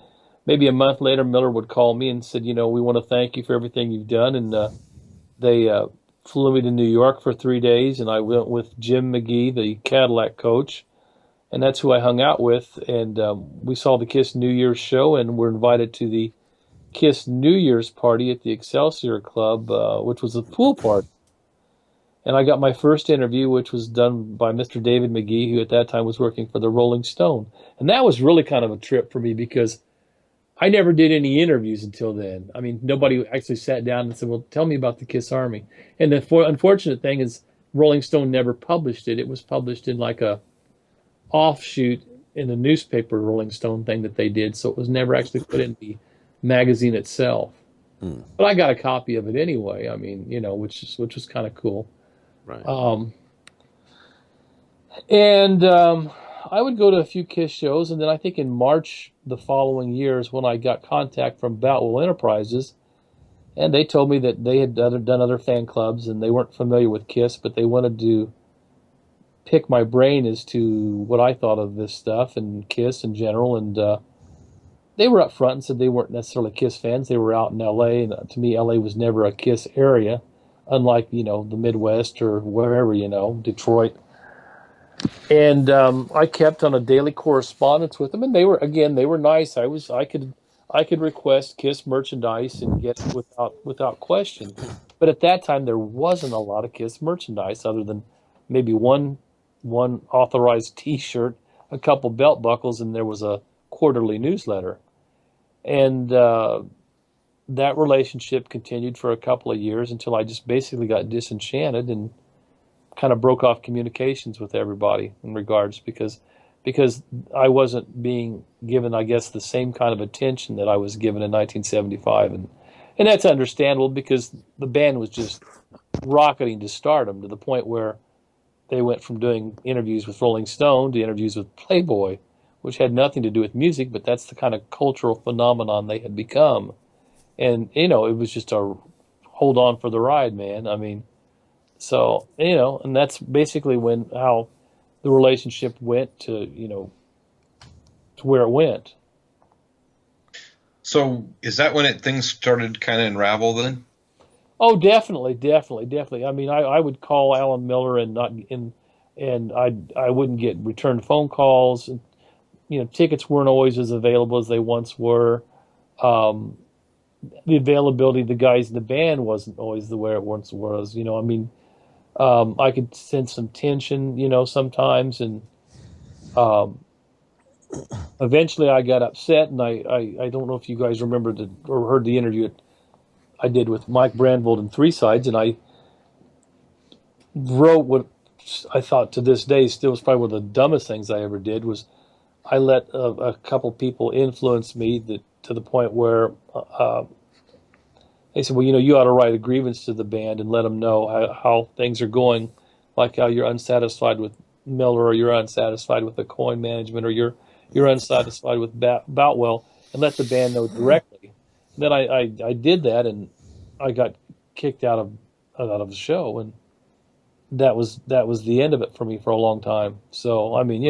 maybe a month later, Miller would call me and said, we want to thank you for everything you've done, and they flew me to New York for 3 days, and I went with Jim McGee, the Cadillac coach, and that's who I hung out with. And we saw the Kiss New Year's show, and were invited to the Kiss New Year's party at the Excelsior Club, which was a pool party. And I got my first interview, which was done by Mr. David McGee, who at that time was working for the Rolling Stone. And that was really kind of a trip for me because I never did any interviews until then. I mean, nobody actually sat down and said, "Well, tell me about the Kiss Army." And the unfortunate thing is, Rolling Stone never published it. It was published in like a offshoot in the newspaper Rolling Stone thing that they did, so it was never actually put in the magazine itself. Hmm. But I got a copy of it anyway. I mean, which was kind of cool. Right. Um, and I would go to a few Kiss shows, and then I think in March the following year is when I got contact from Boutwell Enterprises, and they told me that they had done other fan clubs, and they weren't familiar with Kiss, but they wanted to pick my brain as to what I thought of this stuff and Kiss in general. And they were up front and said they weren't necessarily Kiss fans. They were out in L.A., and to me, L.A. was never a Kiss area, unlike, the Midwest or wherever, Detroit. And I kept on a daily correspondence with them, and they were nice. I could request Kiss merchandise and get it without question. But at that time, there wasn't a lot of Kiss merchandise other than maybe one authorized T-shirt, a couple belt buckles, and there was a quarterly newsletter. And that relationship continued for a couple of years until I just basically got disenchanted and kind of broke off communications with everybody in regards because I wasn't being given, I guess, the same kind of attention that I was given in 1975, and that's understandable because the band was just rocketing to stardom to the point where they went from doing interviews with Rolling Stone to interviews with Playboy, which had nothing to do with music, but that's the kind of cultural phenomenon they had become. And it was just a hold on for the ride, man. I mean, so, and that's basically how the relationship went to where it went. So is that when things started to kind of unravel then? Oh, definitely. I mean, I would call Alan Miller and I wouldn't get returned phone calls. And, tickets weren't always as available as they once were. the availability of the guys in the band wasn't always the way it once was. I mean, I could sense some tension, sometimes, and um, eventually I got upset, and I don't know if you guys remember or heard the interview I did with Mike Brandvold in Three Sides, and I wrote what I thought to this day still was probably one of the dumbest things I ever did was I let a couple people influence me to the point where they said, well, you ought to write a grievance to the band and let them know how things are going, like how you're unsatisfied with Miller, or you're unsatisfied with the coin management, or you're unsatisfied with Boutwell, and let the band know directly. And then I did that, and I got kicked out of the show, and that was the end of it for me for a long time. So I mean,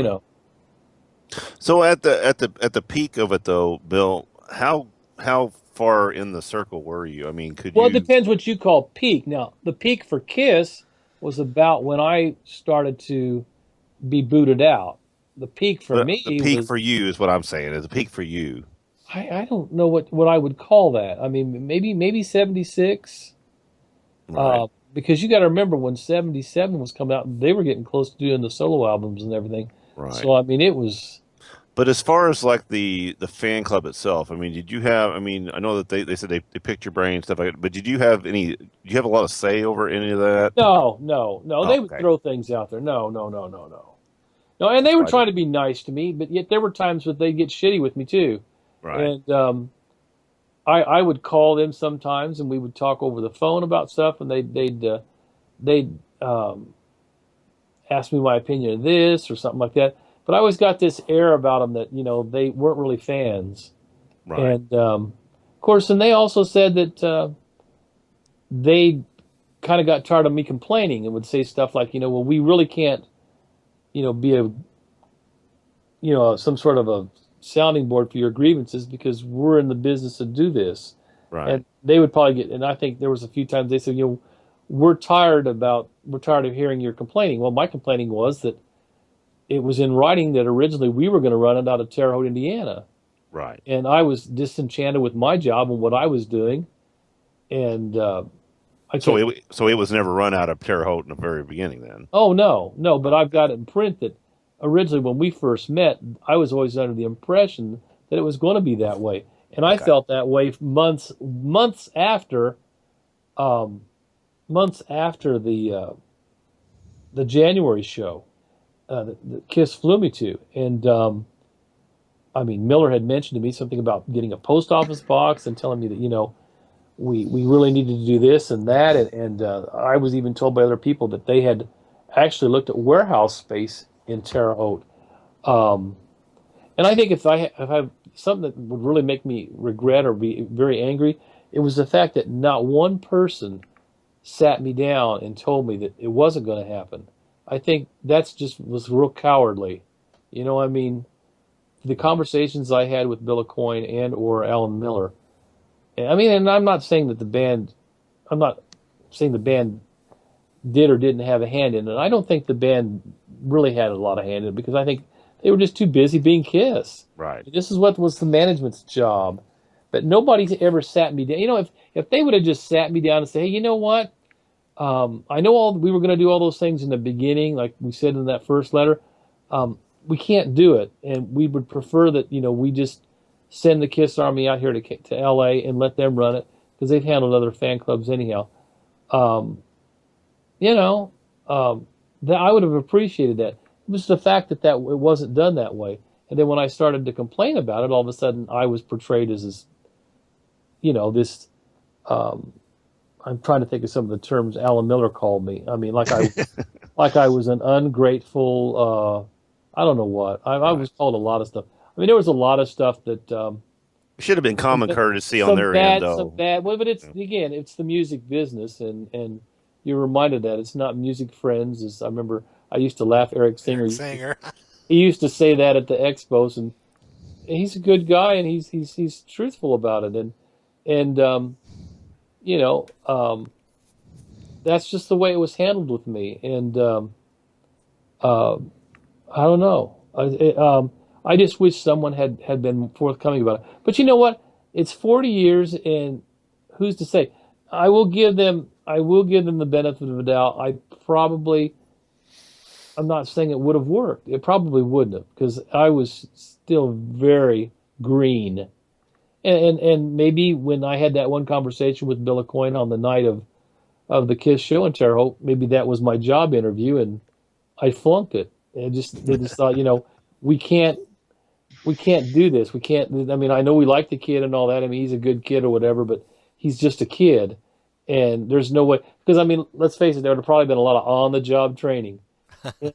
So at the peak of it though, Bill, how far in the circle were you? I mean, could well, it you depends what you call peak. Now, the peak for Kiss was about when I started to be booted out. The peak for the me peak was for you is what I'm saying. Is the peak for you. I don't know what I would call that. I mean, maybe 76. Right. Because you got to remember when 77 was coming out, they were getting close to doing the solo albums and everything. Right. So I mean, it was. But as far as like the fan club itself, I mean, did you have? I mean, I know that they said they picked your brain and stuff like that. But did you have any? Did you have a lot of say over any of that? No, no, no. Oh, They would okay. throw things out there. No, no, no, no, no. No, and they were Right. trying to be nice to me, but yet there were times that they'd get shitty with me too. Right. And I would call them sometimes, and we would talk over the phone about stuff, and they'd ask me my opinion of this or something like that. But I always got this air about them that they weren't really fans. Right. And of course, and they also said that they kind of got tired of me complaining and would say stuff like, well, we really can't, be some sort of a sounding board for your grievances because we're in the business to do this. Right. And they would probably and I think there was a few times they said, we're tired of hearing your complaining. Well, my complaining was that it was in writing that originally we were going to run it out of Terre Haute, Indiana. Right. And I was disenchanted with my job and what I was doing. And I So kept, it was never run out of Terre Haute in the very beginning. Then. oh, no, no, but Oh, I've got it in print that originally when we first met, I was always under the impression that it was going to be that way. And I okay. felt that way um, months after the January show that Kiss flew me to. And I mean, Miller had mentioned to me something about getting a post office box and telling me that, we really needed to do this and that. And I was even told by other people that they had actually looked at warehouse space in Terre Haute. Um, and I think if I have something that would really make me regret or be very angry, it was the fact that not one person sat me down and told me that it wasn't going to happen. I think that's just was real cowardly. I mean, the conversations I had with Bill Aucoin and or Alan Miller. I mean, and I'm not saying the band did or didn't have a hand in it. I don't think the band really had a lot of hand in it because I think they were just too busy being Kiss. Right. This is what was the management's job. But nobody ever sat me down. If they would have just sat me down and said, hey, you know what? I know we were going to do all those things in the beginning, like we said in that first letter. We can't do it, and we would prefer that we just send the Kiss Army out here to L.A. and let them run it because they've handled other fan clubs anyhow. Um, you know, that I would have appreciated that. It was the fact that it wasn't done that way, and then when I started to complain about it, all of a sudden I was portrayed as this. Um, I'm trying to think of some of the terms Alan Miller called me. I mean, like I was an ungrateful. I don't know what. I Right. was called a lot of stuff. I mean, there was a lot of stuff that It should have been some, common courtesy on some their end, bad, some though. bad. Well, but it's the music business, and you're reminded that it's not music friends. I remember I used to laugh. Eric Singer, Eric Singer. he used to say that at the expos, and he's a good guy, and he's truthful about it, and you know, that's just the way it was handled with me, and uh, I don't know. I just wish someone had been forthcoming about it. But you know what? it's 40 years, and who's to say? I will give them the benefit of the doubt. I'm not saying it would have worked. It probably wouldn't have, because I was still very green. And maybe when I had that one conversation with Bill Coyne on the night of the Kiss show in Terre Haute, maybe that was my job interview, and I flunked it. And they just thought, we can't we can't do this. We can't. I mean, I know we like the kid and all that. I mean, he's a good kid or whatever, but he's just a kid, and there's no way. Because I mean, let's face it, there would have probably been a lot of on-the-job training,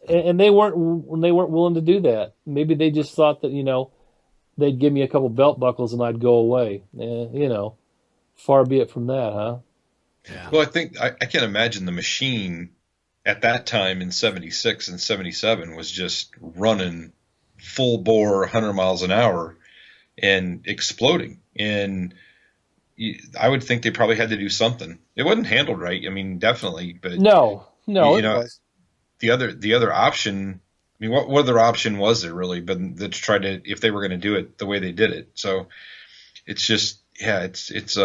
and they weren't willing to do that. Maybe they just thought that they'd give me a couple belt buckles and I'd go away. Far be it from that, huh? Yeah. Well, I think I can't imagine the machine at that time in 76 and 77 was just running full bore 100 miles an hour and exploding. And I would think they probably had to do something. It wasn't handled right. I mean, definitely, but No, you it know, was. the other option, I mean, what other option was there really, but to try to, if they were going to do it the way they did it. So it's just, yeah, it's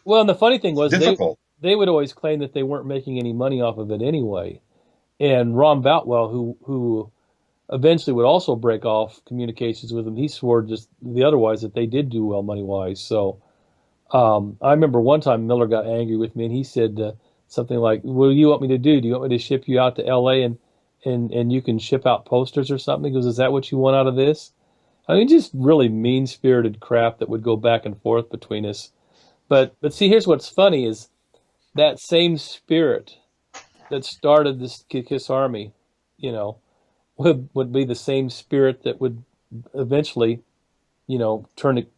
Well, and the funny thing was difficult. they would always claim that they weren't making any money off of it anyway. And Ron Boutwell, who eventually would also break off communications with them, he swore just the otherwise that they did do well money wise. So I remember one time Miller got angry with me and he said something like, "What do you want me to do? Do you want me to ship you out to L.A. and you can ship out posters or something?" He goes, "Is that what you want out of this?" I mean, just really mean spirited crap that would go back and forth between us. But see, here's what's funny is that same spirit that started this Kiss Army, you know, would be the same spirit that would eventually, turn it,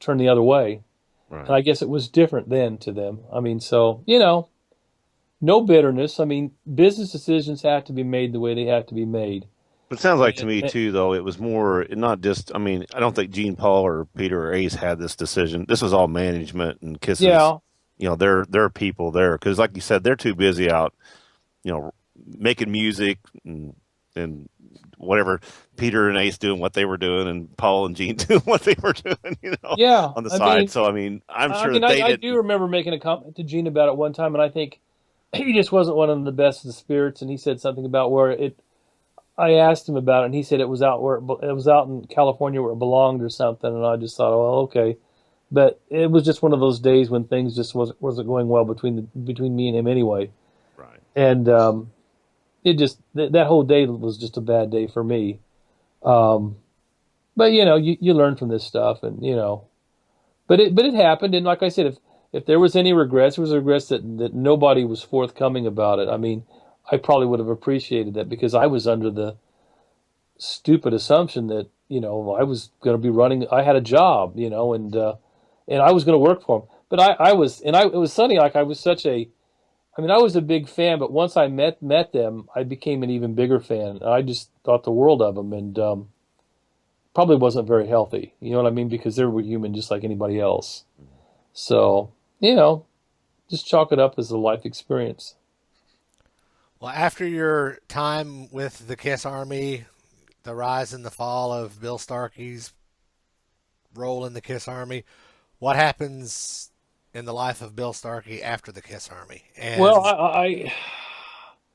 turn the other way. Right. And I guess it was different then to them. I mean, so, no bitterness. I mean, business decisions have to be made the way they have to be made. But it sounds like to And, me and- too, though, it was more not just. I mean, I don't think Gene Paul or Peter or Ace had this decision. This was all management and Kisses. yeah, Their people there because, like you said, they're too busy out, making music and whatever. Peter and Ace doing what they were doing, and Paul and Gene doing what they were doing, yeah. on the I side. mean, So I mean, I'm I sure mean, that they I do didn't. remember making a comment to Gene about it one time, and I think he just wasn't one of the best of the spirits. And he said something about where it. I asked him about it, and he said it was out it was out in California where it belonged or something. And I just thought, oh, well, okay. But it was just one of those days when things just wasn't going well between me and him anyway. Right. And it just that whole day was just a bad day for me. Um, but you learn from this stuff, and but it happened. And like I said, if there was any regrets, it was regrets that nobody was forthcoming about it. I mean, I probably would have appreciated that because I was under the stupid assumption that I was going to be running. I had a job, and I was going to work for him. But I was, and it was funny. Like I was I mean, I was a big fan, but once I met them, I became an even bigger fan. I just thought the world of them, and probably wasn't very healthy. You know what I mean? Because they were human, just like anybody else. So just chalk it up as a life experience. Well, after your time with the Kiss Army, the rise and the fall of Bill Starkey's role in the Kiss Army, what happens in the life of Bill Starkey after the Kiss Army? And Well, I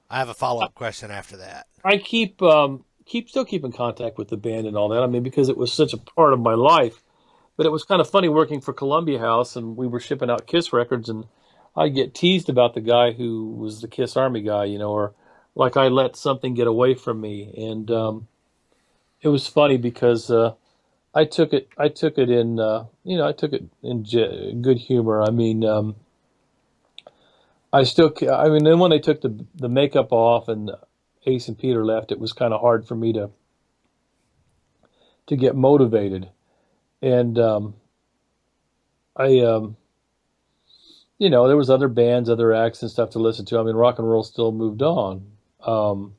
I have a follow-up question after that. I still keep in contact with the band and all that. I mean, because it was such a part of my life. But it was kind of funny working for Columbia House, and we were shipping out Kiss records, and I'd get teased about the guy who was the Kiss Army guy, or like I let something get away from me. And it was funny because I took it in good humor. I mean, then when they took the makeup off and Ace and Peter left, it was kind of hard for me to get motivated. And there was other bands, other acts and stuff to listen to. I mean, rock and roll still moved on. Well,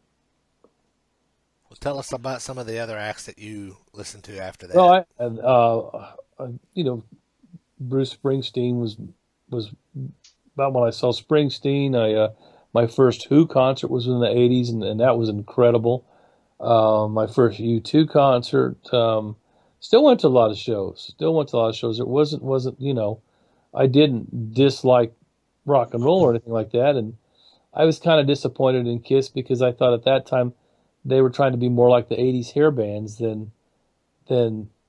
tell us about some of the other acts that you listened to after that. Well, Bruce Springsteen was about when I saw Springsteen. My first Who concert was in the '80s, and that was incredible. My first U2 concert. Still went to a lot of shows. It wasn't I didn't dislike rock and roll or anything like that, and I was kind of disappointed in Kiss because I thought at that time they were trying to be more like the '80s hair bands than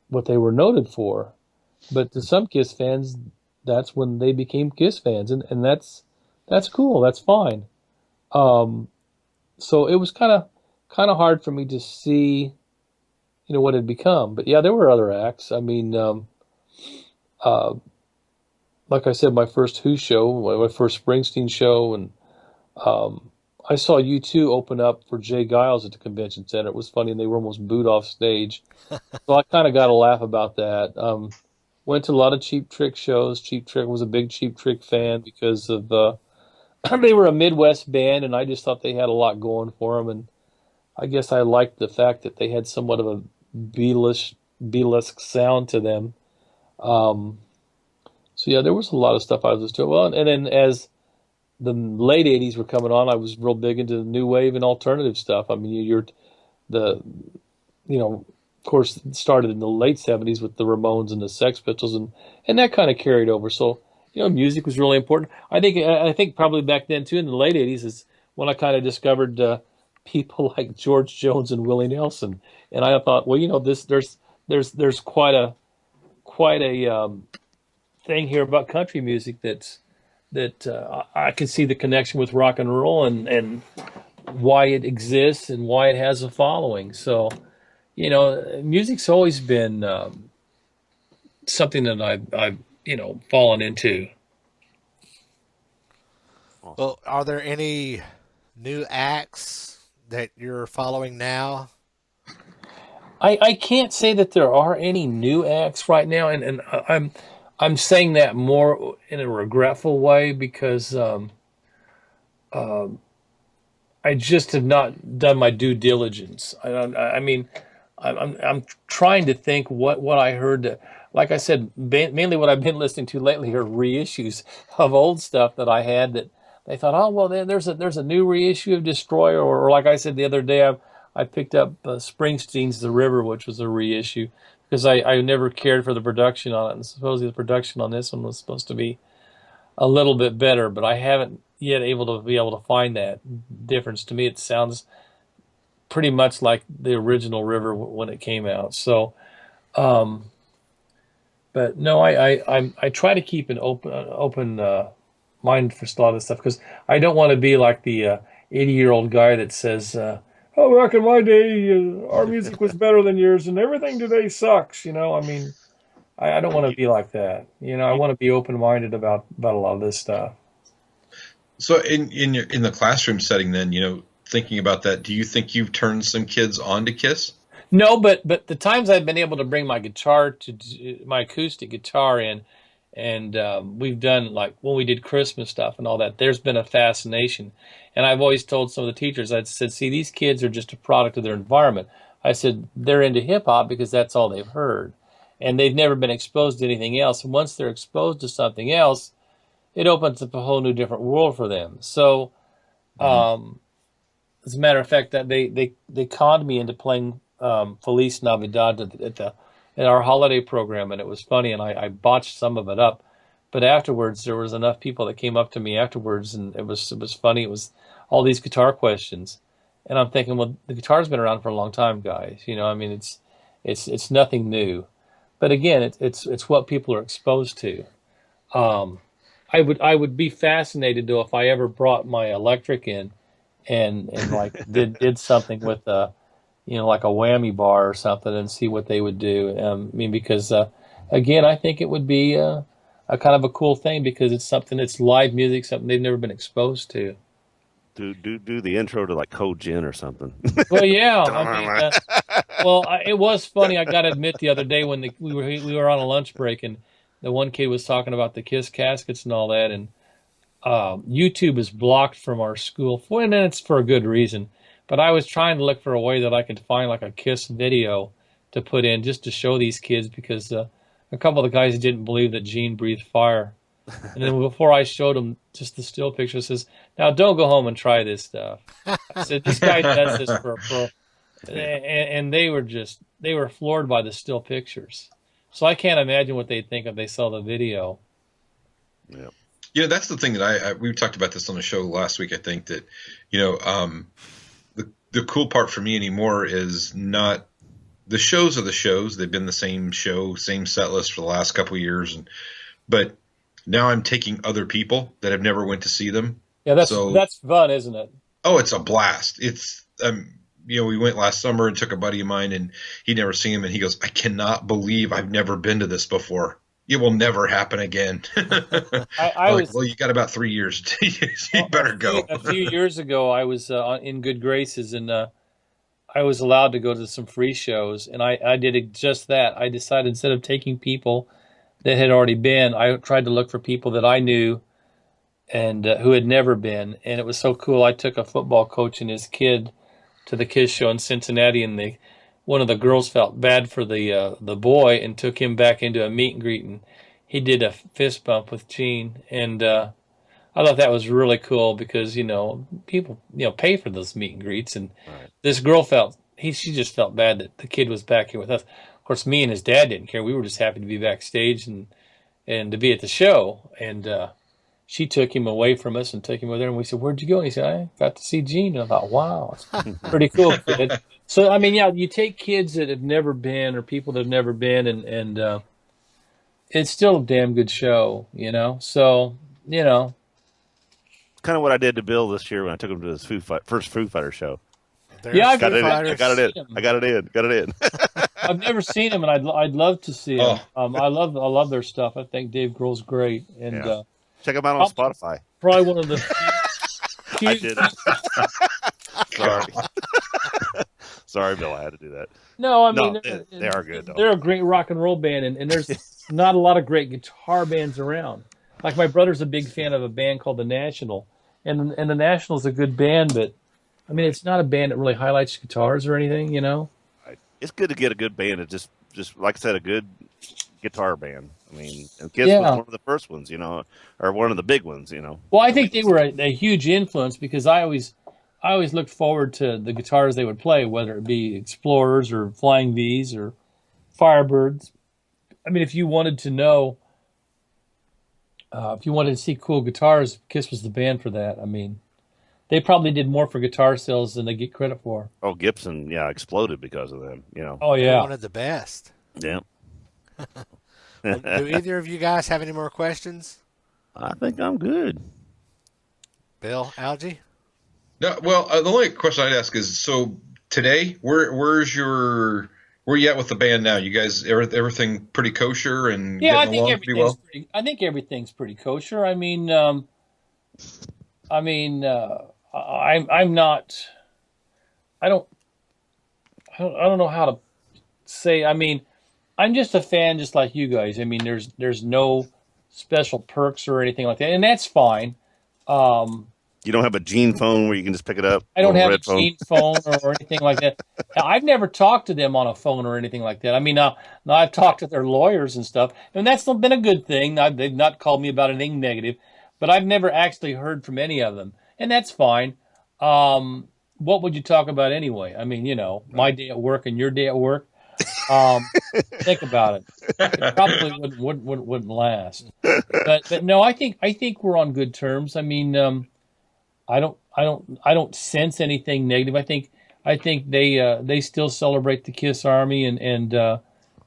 what they were noted for. But to some Kiss fans, that's when they became Kiss fans, and that's cool. That's fine. Um, so it was kind of hard for me to see, what it had become. But yeah, there were other acts. I mean, uh, like I said, my first Who show, my first Springsteen show, and um, I saw U2 open up for Jay Giles at the convention center. It was funny, and they were almost booed off stage. So I kind of got a laugh about that. Went to a lot of Cheap Trick shows. Cheap Trick was a big Cheap Trick fan because of they were a Midwest band, and I just thought they had a lot going for them. And I guess I liked the fact that they had somewhat of a Beatles sound to them. Um, so yeah, there was a lot of stuff I was listening to. Well, and then as the late '80s were coming on, I was real big into the new wave and alternative stuff. I mean, you're the of course, it started in the late '70s with the Ramones and the Sex Pistols, and that kind of carried over. So, music was really important. I think probably back then too, in the late '80s, is when I kind of discovered people like George Jones and Willie Nelson, and I thought, well, there's quite a thing here about country music that I can see the connection with rock and roll and why it exists and why it has a following. So, music's always been something that I've fallen into. Well, are there any new acts that you're following now? I can't say that there are any new acts right now, and I'm saying that more in a regretful way because um, I just have not done my due diligence. I mean, I'm trying to think what I heard. Like I said, mainly what I've been listening to lately are reissues of old stuff that I had that they thought, oh well, there's a new reissue of Destroyer, or like I said the other day, I picked up Springsteen's The River, which was a reissue because I never cared for the production on it, and supposedly the production on this one was supposed to be a little bit better, but I haven't yet able to find that difference. To me, it sounds pretty much like the original River when it came out. So, um, but no, I try to keep an open mind for a lot of stuff because I don't want to be like the 80-year-old guy that says, "Oh, back in my day, our music was better than yours, and everything today sucks." I mean, I don't want to be like that. I want to be open minded about a lot of this stuff. So in the classroom setting, then, thinking about that, do you think you've turned some kids on to Kiss? No, but the times I've been able to bring my guitar my acoustic guitar in, and we've done like when we did Christmas stuff and all that. There's been a fascination, and I've always told some of the teachers, I said, "See, these kids are just a product of their environment." I said they're into hip hop because that's all they've heard, and they've never been exposed to anything else. And once they're exposed to something else, it opens up a whole new different world for them. So, Hmm. um, as a matter of fact, that they conned me into playing Feliz Navidad at our holiday program, and it was funny, and I botched some of it up. But afterwards, there was enough people that came up to me afterwards, and it was funny. It was all these guitar questions, and I'm thinking, well, the guitar's been around for a long time, guys. I mean, it's nothing new. But again, it's what people are exposed to. Um, I would be fascinated though if I ever brought my electric in and like did something with like a whammy bar or something and see what they would do. I mean, because again, I think it would be a kind of a cool thing because it's live music, something they've never been exposed to. Do the intro to like Code Gin or something. Well, yeah, I mean, it was funny. I got to admit, the other day when we were on a lunch break and the one kid was talking about the Kiss caskets and all that, and YouTube is blocked from our school and it's for a good reason. But I was trying to look for a way that I could find like a Kiss video to put in just to show these kids because a couple of the guys didn't believe that Gene breathed fire. And then before I showed them just the still picture, it says, "Now don't go home and try this stuff." I said, "This guy does this for and they were floored by the still pictures. So I can't imagine what they'd think if they saw the video. Yeah. That's the thing that we talked about this on the show last week. I think that, the cool part for me anymore is not the shows are the shows. They've been the same show, same set list for the last couple of years. But now I'm taking other people that have never went to see them. Yeah, that's fun, isn't it? Oh, it's a blast. It's, we went last summer and took a buddy of mine and he'd never seen him. And he goes, I cannot believe I've never been to this before. It will never happen again. Well, you got about 3 years. You better go. A few years ago, I was in good graces, and I was allowed to go to some free shows, and I did just that. I decided instead of taking people that had already been, I tried to look for people that I knew and who had never been. And it was so cool. I took a football coach and his kid to the kids show in Cincinnati, and one of the girls felt bad for the boy and took him back into a meet and greet, and he did a fist bump with Gene, and I thought that was really cool because people pay for those meet and greets, and this girl she just felt bad that the kid was back here with us. Of course, me and his dad didn't care. We were just happy to be backstage and to be at the show, and she took him away from us and took him over there, and we said, "Where'd you go?" And he said, "I got to see Gene." And I thought, "Wow, it's pretty cool, kid." So, I mean, you take kids that have never been or people that have never been, and it's still a damn good show, So, Kind of what I did to Bill this year when I took him to his first Foo Fighter show. I got it in. I've never seen him, and I'd love to see him. I love their stuff. I think Dave Grohl's great, and check him out on Spotify. Probably one of the few. I did. Sorry. Sorry, Bill. I had to do that. No, I mean they are good, though. They're a great rock and roll band, and there's not a lot of great guitar bands around. Like my brother's a big fan of a band called The National, and The National's a good band, but I mean it's not a band that really highlights guitars or anything, It's good to get a good band. It's just like I said, a good guitar band. I mean, and Kiss was one of the first ones, or one of the big ones, Well, I think they were a huge influence because I always looked forward to the guitars they would play, whether it be Explorers or Flying V's or Firebirds. I mean, if you wanted to know, if you wanted to see cool guitars, Kiss was the band for that. I mean, they probably did more for guitar sales than they get credit for. Oh, Gibson, exploded because of them, Oh, yeah. They wanted the best. Yeah. Well, do either of you guys have any more questions? I think I'm good. Bill, Algie? No, well, the only question I'd ask is, so today, where you at with the band now? You guys, everything pretty kosher and getting along pretty well? I think everything's pretty kosher. I mean, I'm not. I don't know how to say. I mean, I'm just a fan, just like you guys. I mean, there's no special perks or anything like that, and that's fine. You don't have a Gene phone where you can just pick it up? I don't have a Gene phone or anything like that. I've never talked to them on a phone or anything like that. I mean, now I've talked to their lawyers and stuff, and that's been a good thing. They've not called me about anything negative, but I've never actually heard from any of them, and that's fine. What would you talk about anyway? I mean, my day at work and your day at work. Think about it. It probably wouldn't last. But no, I think we're on good terms. I mean, I don't sense anything negative. I think they still celebrate the Kiss Army and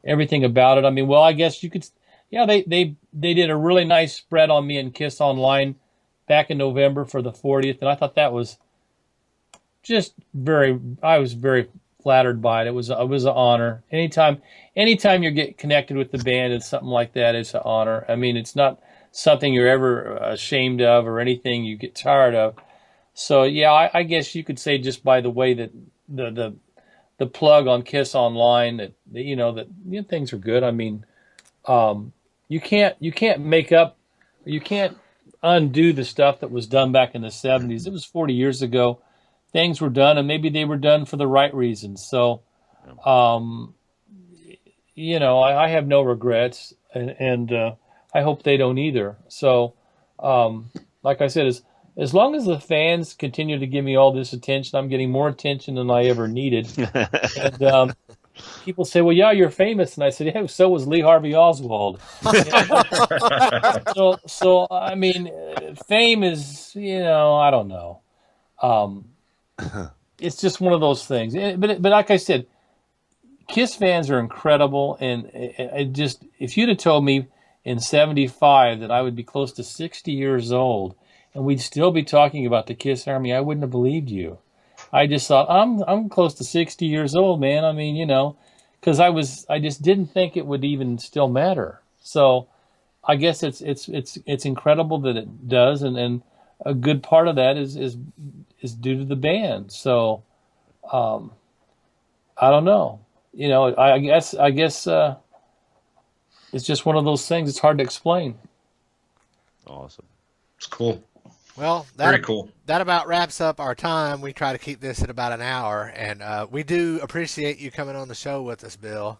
everything about it. I mean, well, I guess you could. Yeah, they did a really nice spread on me and Kiss Online back in November for the 40th, and I thought that was just I was very flattered by it. It was an honor. Anytime you get connected with the band and something like that, it's an honor. I mean, it's not something you're ever ashamed of or anything you get tired of. So yeah, I guess you could say just by the way that the plug on Kiss Online that things are good. I mean, you can't make up, you can't undo the stuff that was done back in the 70s. It was 40 years ago. Things were done, and maybe they were done for the right reasons. So, I have no regrets, and I hope they don't either. So, like I said, as long as the fans continue to give me all this attention, I'm getting more attention than I ever needed. And people say, "Well, yeah, you're famous," and I said, "Yeah, so was Lee Harvey Oswald." So I mean, fame is, I don't know. Um, it's just one of those things. But like I said, Kiss fans are incredible, and it just, if you'd have told me in '75 that I would be close to 60 years old and we'd still be talking about the Kiss Army, I wouldn't have believed you. I just thought, I'm close to 60 years old, man. I mean, because I just didn't think it would even still matter. So I guess it's incredible that it does, and a good part of that is due to the band. So I don't know. I guess it's just one of those things. It's hard to explain. Awesome. It's cool. Well, Very cool. That about wraps up our time. We try to keep this at about an hour, and we do appreciate you coming on the show with us, Bill.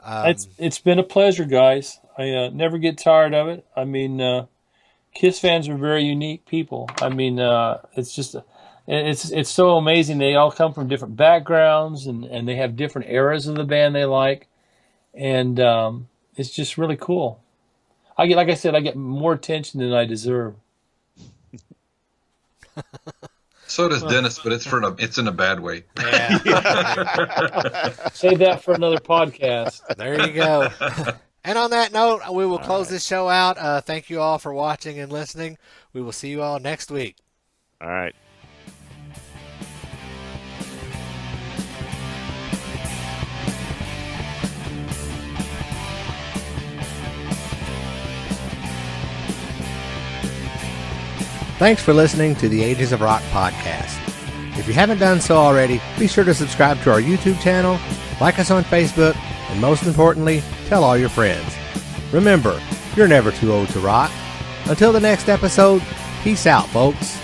It's been a pleasure, guys. I never get tired of it. I mean, Kiss fans are very unique people. I mean, it's just it's so amazing. They all come from different backgrounds, and they have different eras of the band they like, and it's just really cool. Like I said, I get more attention than I deserve. So does Dennis, but it's in a bad way. Yeah. Save that for another podcast. There you go. And on that note, we will close this show out. Thank you all for watching and listening. We will see you all next week. All right. Thanks for listening to the Ages of Rock podcast. If you haven't done so already, be sure to subscribe to our YouTube channel, like us on Facebook, and most importantly, tell all your friends. Remember, you're never too old to rock. Until the next episode, peace out, folks.